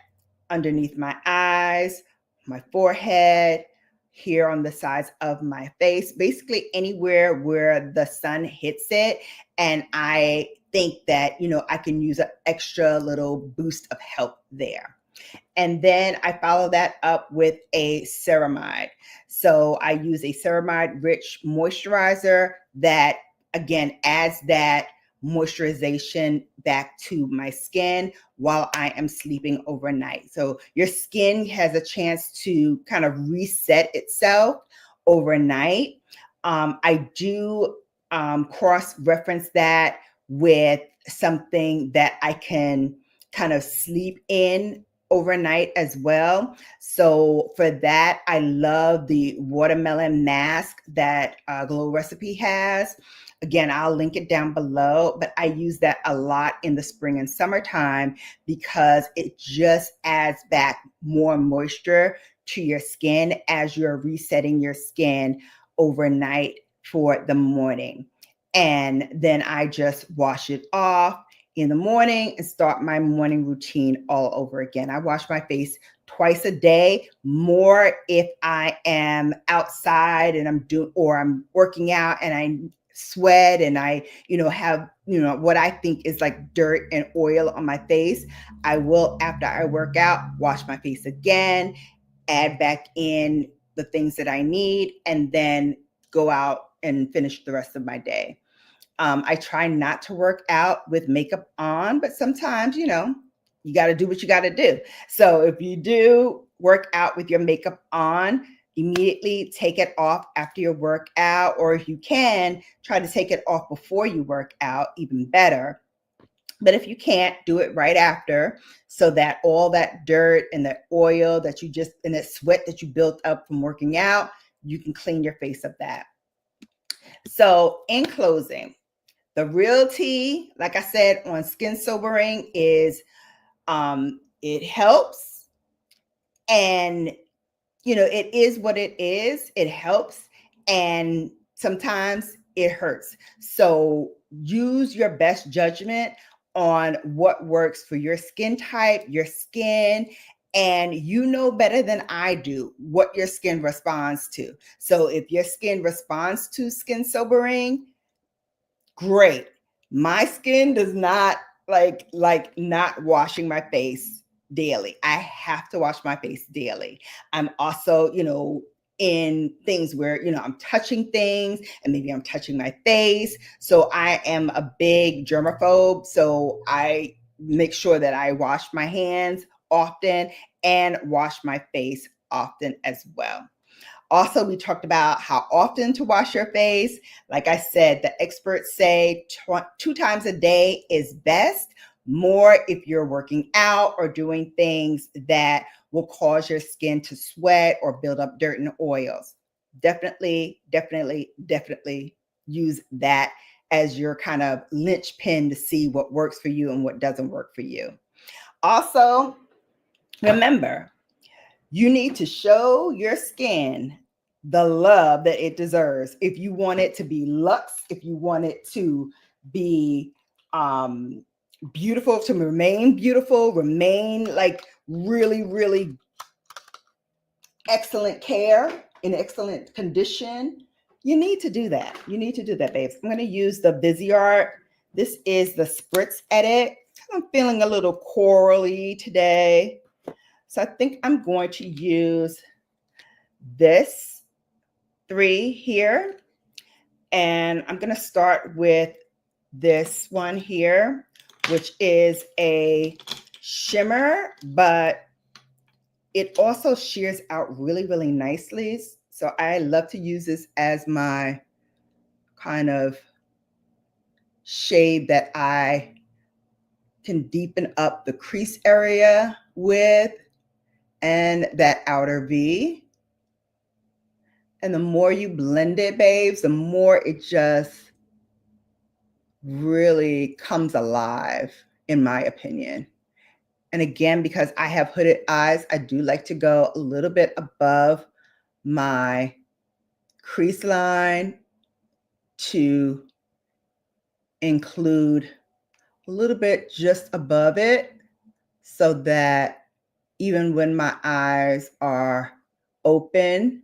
underneath my eyes, my forehead, here on the sides of my face, basically anywhere where the sun hits it. And I think that, I can use an extra little boost of help there. And then I follow that up with a ceramide. So I use a ceramide rich moisturizer that, again, adds that moisturization back to my skin while I am sleeping overnight. So your skin has a chance to kind of reset itself overnight. I do cross-reference that with something that I can kind of sleep in overnight as well. So for that, I love the watermelon mask that Glow Recipe has. Again, I'll link it down below, but I use that a lot in the spring and summertime because it just adds back more moisture to your skin as you're resetting your skin overnight for the morning. And then I just wash it off in the morning and start my morning routine all over again. I wash my face twice a day, more if I am outside and I'm working out and I sweat and I, have, what I think is like dirt and oil on my face. I will, after I work out, wash my face again, add back in the things that I need, and then go out and finish the rest of my day. I try not to work out with makeup on, but sometimes, you got to do what you got to do. So if you do work out with your makeup on, immediately take it off after your workout, or if you can, try to take it off before you work out, even better. But if you can't, do it right after so that all that dirt and the oil that and that sweat that you built up from working out, you can clean your face of that. So in closing, the real tea, like I said, on skin sobering is it helps, and it is what it is. It helps, and sometimes it hurts. So use your best judgment on what works for your skin type, your skin, and you know better than I do what your skin responds to. So if your skin responds to skin sobering, great. My skin does not like not washing my face daily. I have to wash my face daily. I'm also, in things where, I'm touching things and maybe I'm touching my face. So I am a big germaphobe. So I make sure that I wash my hands often and wash my face often as well. Also, we talked about how often to wash your face. Like I said, the experts say 2 times a day is best, more if you're working out or doing things that will cause your skin to sweat or build up dirt and oils. Definitely, definitely, definitely use that as your kind of linchpin to see what works for you and what doesn't work for you. Also, remember, you need to show your skin the love that it deserves. If you want it to be luxe, if you want it to be beautiful, to remain like really, really excellent care, in excellent condition, you need to do that. You need to do that, babes. I'm going to use the Viseart. This is the Spritz Edit. I'm feeling a little corally today. So I think I'm going to use this 3 here. And I'm going to start with this one here, which is a shimmer, but it also shears out really, really nicely. So I love to use this as my kind of shade that I can deepen up the crease area with, and that outer V. And the more you blend it, babes, the more it just really comes alive, in my opinion. And again, because I have hooded eyes, I do like to go a little bit above my crease line to include a little bit just above it, so that even when my eyes are open,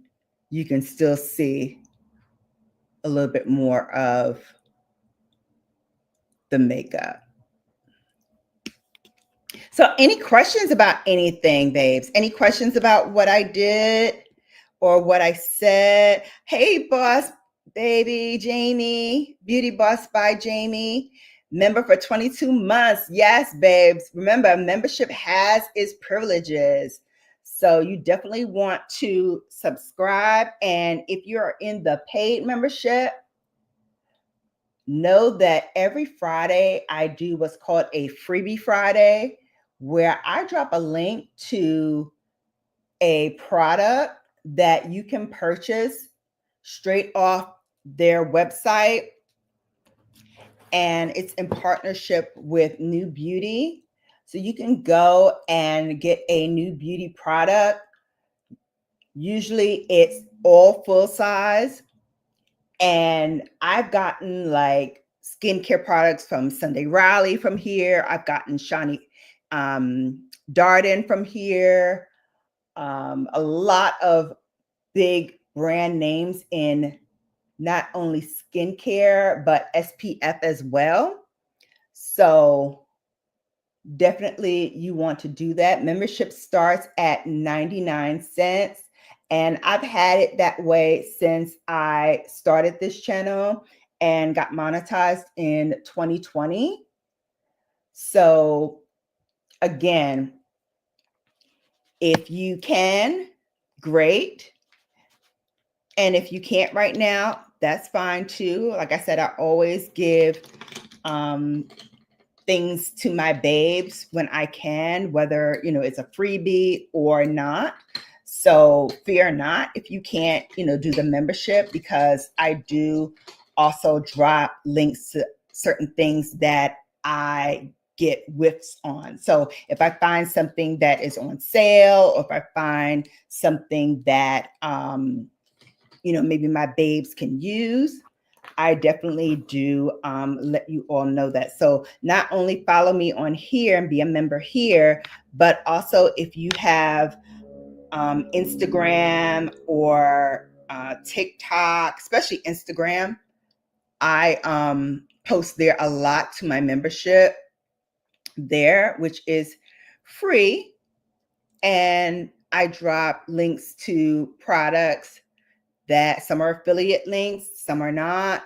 you can still see a little bit more of the makeup. So any questions about anything, babes? Any questions about what I did or what I said? Hey, boss baby, Jamie, Beauty Boss by Jamie, member for 22 months. Yes, babes. Remember, membership has its privileges. So you definitely want to subscribe. And if you're in the paid membership, know that every Friday I do what's called a freebie Friday, where I drop a link to a product that you can purchase straight off their website. And it's in partnership with New Beauty. So you can go and get a New Beauty product. Usually it's all full size. And I've gotten like skincare products from Sunday Riley from here. I've gotten Shani Darden from here. A lot of big brand names in not only skincare, but SPF as well. So definitely you want to do that. Membership starts at 99 cents. And I've had it that way since I started this channel and got monetized in 2020. So again, if you can, great. And if you can't right now, that's fine too. Like I said, I always give things to my babes when I can, whether, it's a freebie or not. So fear not if you can't, do the membership, because I do also drop links to certain things that I get whiffs on. So if I find something that is on sale, or if I find something that, maybe my babes can use, I definitely do let you all know that. So not only follow me on here and be a member here, but also if you have Instagram or TikTok, especially Instagram, I post there a lot to my membership there, which is free. And I drop links to products that some are affiliate links, some are not.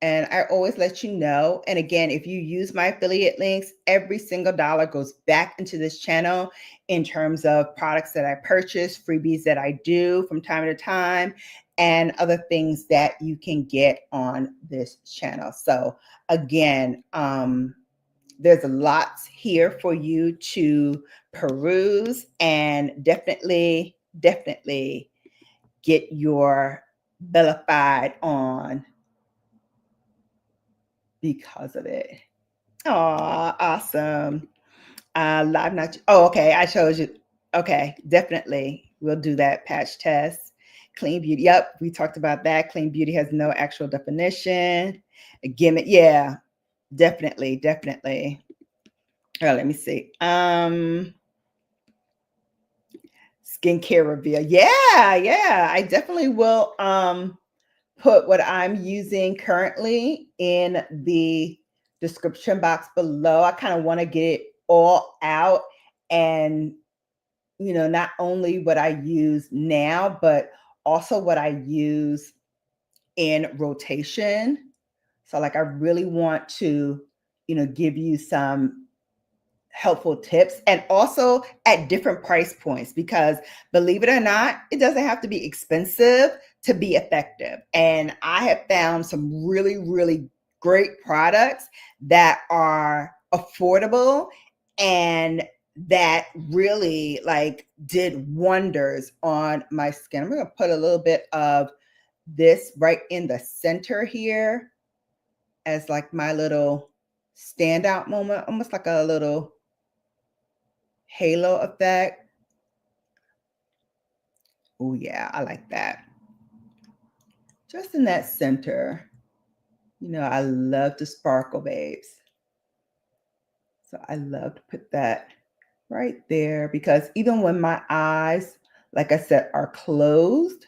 And I always let you know. And again, if you use my affiliate links, every single dollar goes back into this channel in terms of products that I purchase, freebies that I do from time to time, and other things that you can get on this channel. So again, there's lots here for you to peruse, and definitely get your Bellafide on because of it. Oh, awesome. Live not. Oh, okay. I showed you. Okay, definitely. We'll do that patch test. Clean beauty. Yep, we talked about that. Clean beauty has no actual definition. A gimmick. Yeah, definitely. Oh, let me see. Skincare reveal. Yeah. I definitely will put what I'm using currently in the description box below. I kind of want to get it all out, and not only what I use now, but also what I use in rotation. So like I really want to, give you some helpful tips, and also at different price points, because believe it or not, it doesn't have to be expensive to be effective. And I have found some really great products that are affordable and that really like did wonders on my skin. I'm going to put a little bit of this right in the center here as like my little standout moment, almost like a little halo effect. Oh yeah, I like that. Just in that center. I love to sparkle, babes. So I love to put that right there, because even when my eyes, like I said, are closed,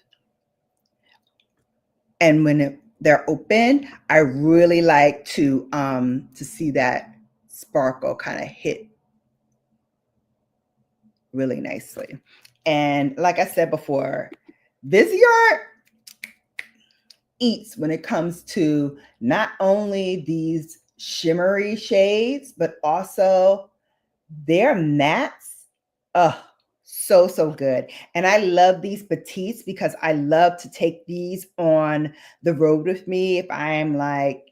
and when they're open, I really like to see that sparkle kind of hit really nicely. And like I said before, Viseart eats when it comes to not only these shimmery shades, but also their mattes. Oh, so good. And I love these petites because I love to take these on the road with me if I'm like,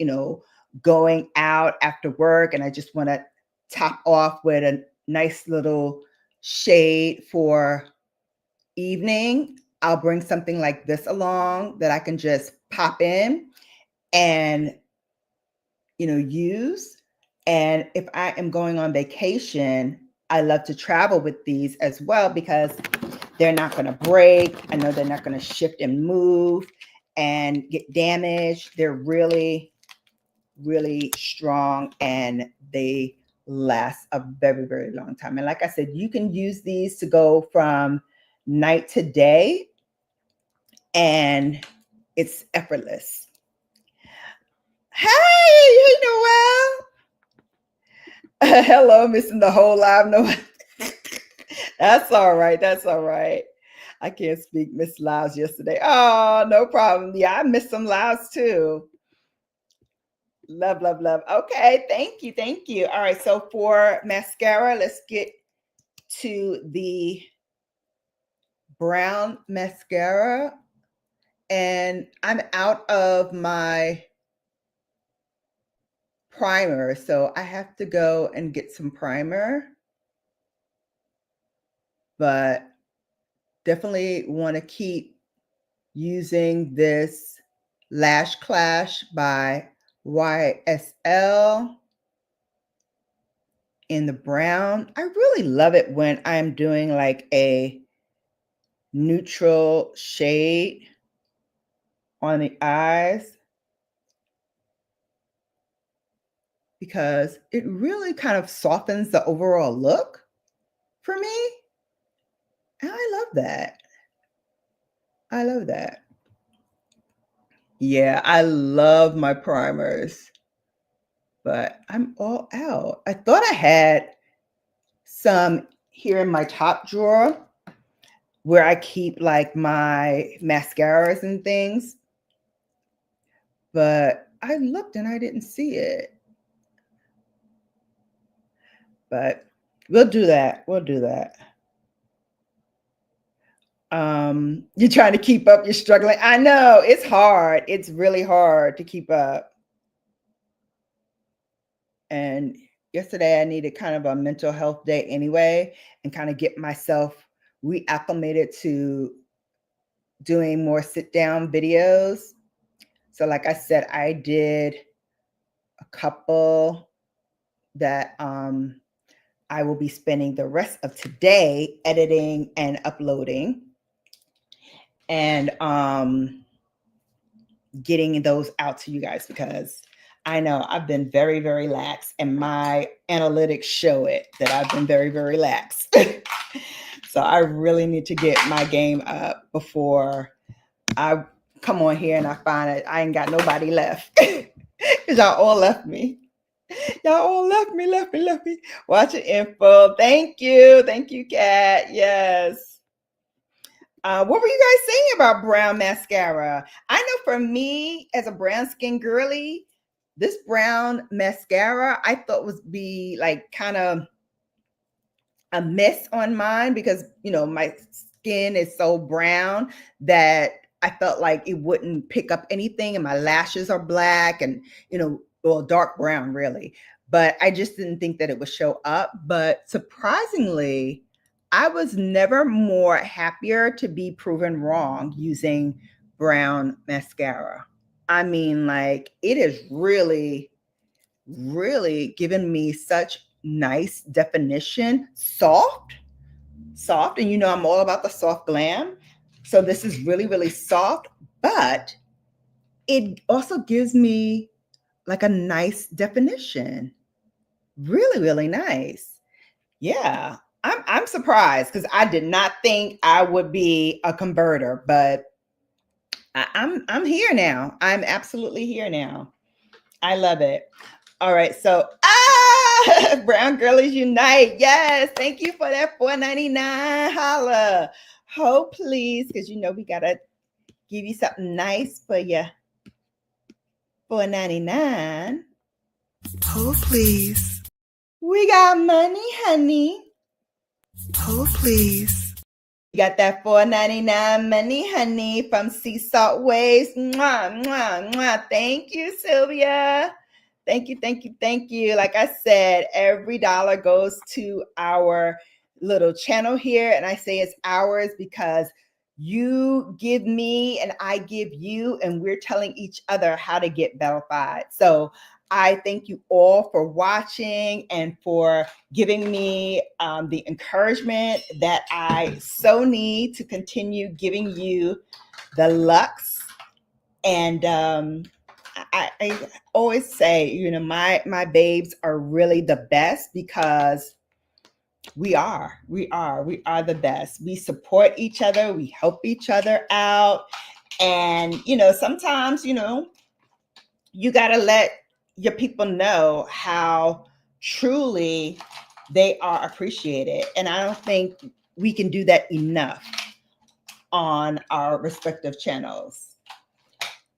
going out after work and I just want to top off with nice little shade for evening, I'll bring something like this along that I can just pop in and, use. And if I am going on vacation, I love to travel with these as well because they're not going to break. I know they're not going to shift and move and get damaged. They're really, really strong and they last a very, very long time. And like I said, you can use these to go from night to day and it's effortless. Hey Noel. Hello, missing the whole live. No, that's all right. That's all right. I can't speak. Missed lives yesterday. Oh, no problem. Yeah, I missed some lives too. Love, love, love. Okay, thank you, thank you. All right, so for mascara, let's get to the brown mascara. And I'm out of my primer, so I have to go and get some primer. But definitely want to keep using this Lash Clash by YSL in the brown. I really love it when I'm doing like a neutral shade on the eyes because it really kind of softens the overall look for me. And I love that. I love that. Yeah, I love my primers, but I'm all out. I thought I had some here in my top drawer where I keep like my mascaras and things, but I looked and I didn't see it. But we'll do that. We'll do that. You're trying to keep up, you're struggling. I know it's hard. It's really hard to keep up. And yesterday I needed kind of a mental health day anyway, and kind of get myself reacclimated to doing more sit down videos. So like I said, I did a couple that I will be spending the rest of today editing and uploading and getting those out to you guys because I know I've been very, very lax and my analytics show it that I've been very, very lax. So I really need to get my game up before I come on here and I find that I ain't got nobody left because y'all all left me. Y'all all left me. Watching info. Thank you, Kat. Yes. What were you guys saying about brown mascara? I know for me, as a brown skin girly, this brown mascara I thought was be like kind of a miss on mine because my skin is so brown that I felt like it wouldn't pick up anything, and my lashes are black and well, dark brown really, but I just didn't think that it would show up. But surprisingly, I was never more happier to be proven wrong using brown mascara. I mean, like, it is really, really given me such nice definition, soft, and I'm all about the soft glam. So this is really, really soft, but it also gives me like a nice definition. Really, really nice. Yeah. I'm surprised because I did not think I would be a converter, but I'm here now. I'm absolutely here now. I love it. All right, so Brown Girlies Unite. Yes, thank you for that $4.99. Holla. Oh, please, because we gotta give you something nice for you. $4.99. Oh, please. We got money, honey. Oh, please. You got that $4.99 money, honey, from Sea Salt Waves. Mwah, mwah, mwah. Thank you, Sylvia. Thank you, thank you, thank you. Like I said, every dollar goes to our little channel here. And I say it's ours because you give me and I give you, and we're telling each other how to get bellfied. So I thank you all for watching and for giving me the encouragement that I so need to continue giving you the lux. And I always say, you know, my babes are really the best because we are the best. We support each other, we help each other out. And, you know, sometimes, you know, you got to let your people know how truly they are appreciated. And I don't think we can do that enough on our respective channels.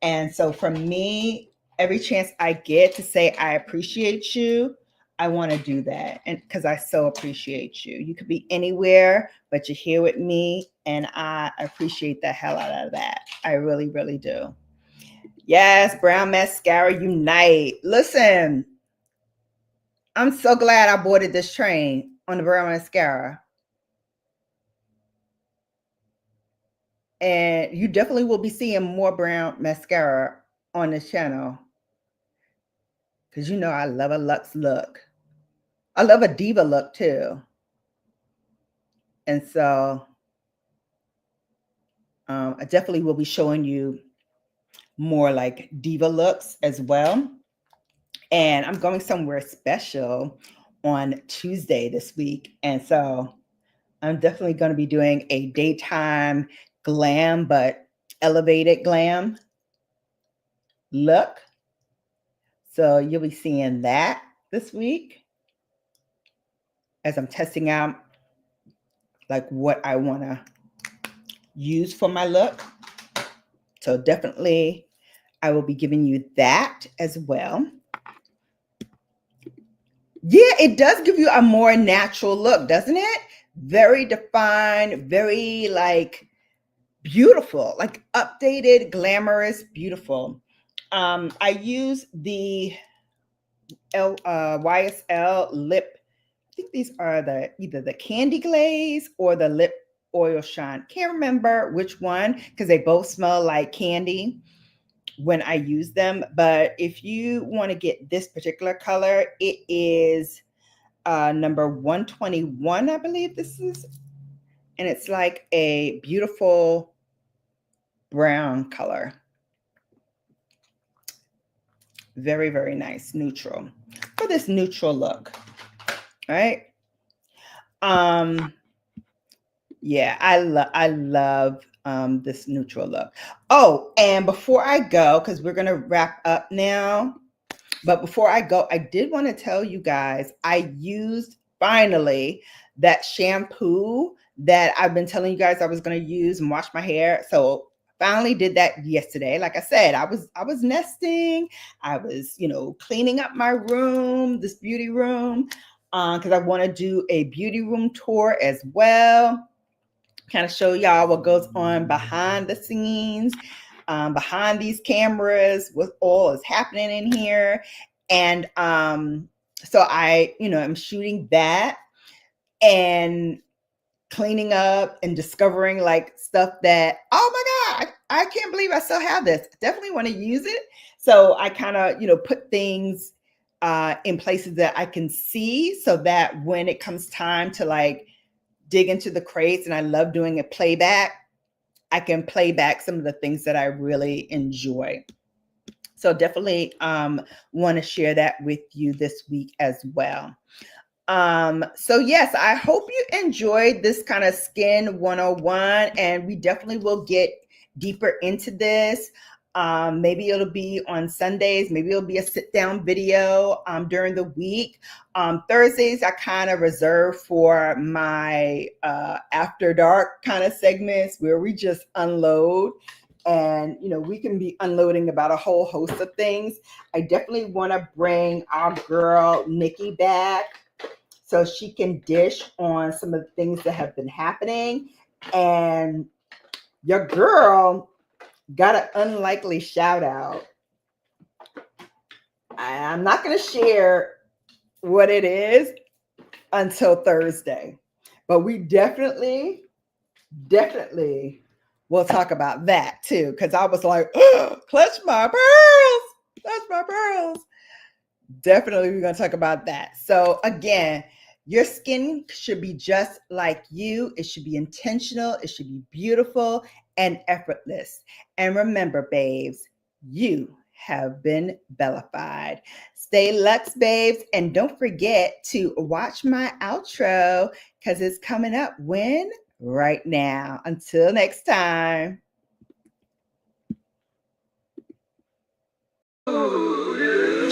And so for me, every chance I get to say I appreciate you, I want to do that. And because I so appreciate you. You could be anywhere, but you're here with me. And I appreciate the hell out of that. I really, really do. Yes, brown mascara unite. Listen, I'm so glad I boarded this train on the brown mascara. And you definitely will be seeing more brown mascara on this channel. Because you know I love a luxe look. I love a diva look too. And so I definitely will be showing you more like diva looks as well. And I'm going somewhere special on Tuesday this week. And so I'm definitely going to be doing a daytime glam, but elevated glam look. So you'll be seeing that this week as I'm testing out like what I want to use for my look. So definitely I will be giving you that as well. Yeah, it does give you a more natural look, doesn't it? Very defined, very like beautiful, like updated, glamorous, beautiful. I use the YSL lip. I think these are either the candy glaze or the lip oil shine. Can't remember which one because they both smell like candy when I use them. But if you want to get this particular color, it is number 121, I believe this is. And it's like a beautiful brown color. Very, very nice, neutral. For this neutral look, right? Yeah, I love this neutral look. Oh, and before I go, because we're gonna wrap up now, but before I go, I did want to tell you guys I used finally that shampoo that I've been telling you guys I was going to use and wash my hair. So finally did that yesterday. Like I said, I was nesting. I was, you know, cleaning up my room, this beauty room, because I want to do a beauty room tour as well. Kind of show y'all what goes on behind the scenes. Behind these cameras, what all is happening in here. And so I, you know, I'm shooting that and cleaning up and discovering like stuff that, oh my God, I can't believe I still have this. Definitely want to use it. So I kind of, you know, put things in places that I can see so that when it comes time to like dig into the crates, and I love doing a playback, I can play back some of the things that I really enjoy. So definitely want to share that with you this week as well. So yes, I hope you enjoyed this kind of skin 101, and we definitely will get deeper into this. Maybe it'll be on Sundays, maybe it'll be a sit down video during the week. Thursdays I kind of reserve for my after dark kind of segments where we just unload, and you know, we can be unloading about a whole host of things. I definitely want to bring our girl Nikki back so she can dish on some of the things that have been happening. And your girl got an unlikely shout out. I'm not going to share what it is until Thursday, but we definitely will talk about that too. Because I was like, oh, clutch my pearls. Definitely, we're going to talk about that. So again, your skin should be just like you. It should be intentional. It should be beautiful and effortless. And remember, babes, you have been bellified. Stay luxe, babes. And don't forget to watch my outro because it's coming up when? Right now. Until next time.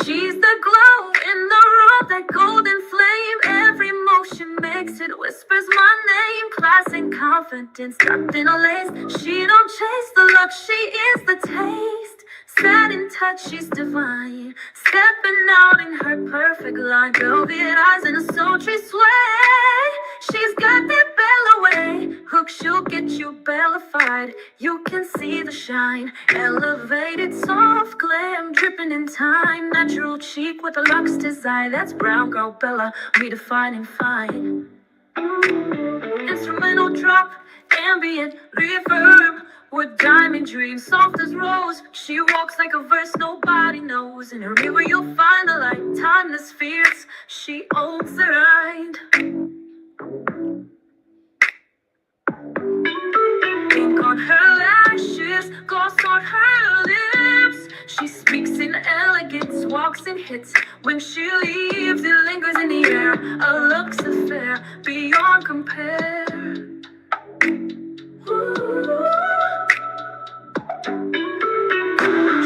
She's the glow in the room, that golden flame. Every motion makes it, whispers my name. Class and confidence tucked in a lace. She don't chase the look, she is the taste. Set in touch, she's divine. Stepping out in her perfect line. Velvet eyes and a sultry sway. She's got that bell away. Hook, she'll get you bellified. You can see the shine. Elevated, soft glam, dripping in time. Natural cheek with a luxe design. That's brown girl Bella, redefining fine. Instrumental drop, ambient reverb. With diamond dreams, soft as rose. She walks like a verse nobody knows. In her river you'll find the light. Timeless fierce, she owns the right. Ink on her lashes, gloss on her lips. She speaks in elegance, walks in hits. When she leaves, it lingers in the air. A luxe affair beyond compare.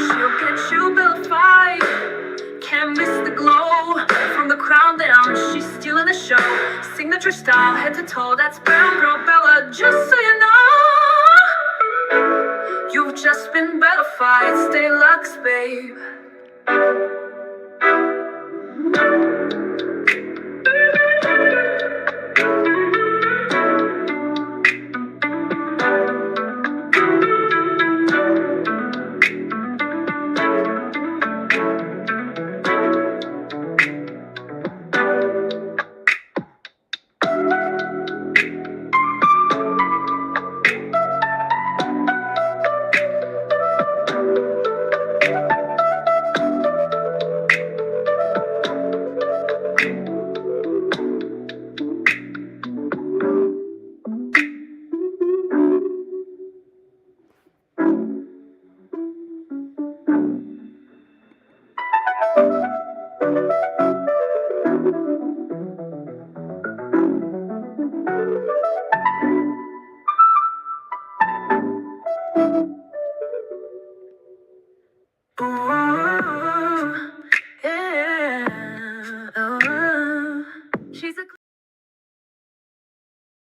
She'll get you bellified. Can't miss the glow. From the crown down, she's stealing the show. Signature style, head to toe. That's brown girl Bella, just so you know. You've just been bellified. Stay luxe, babe.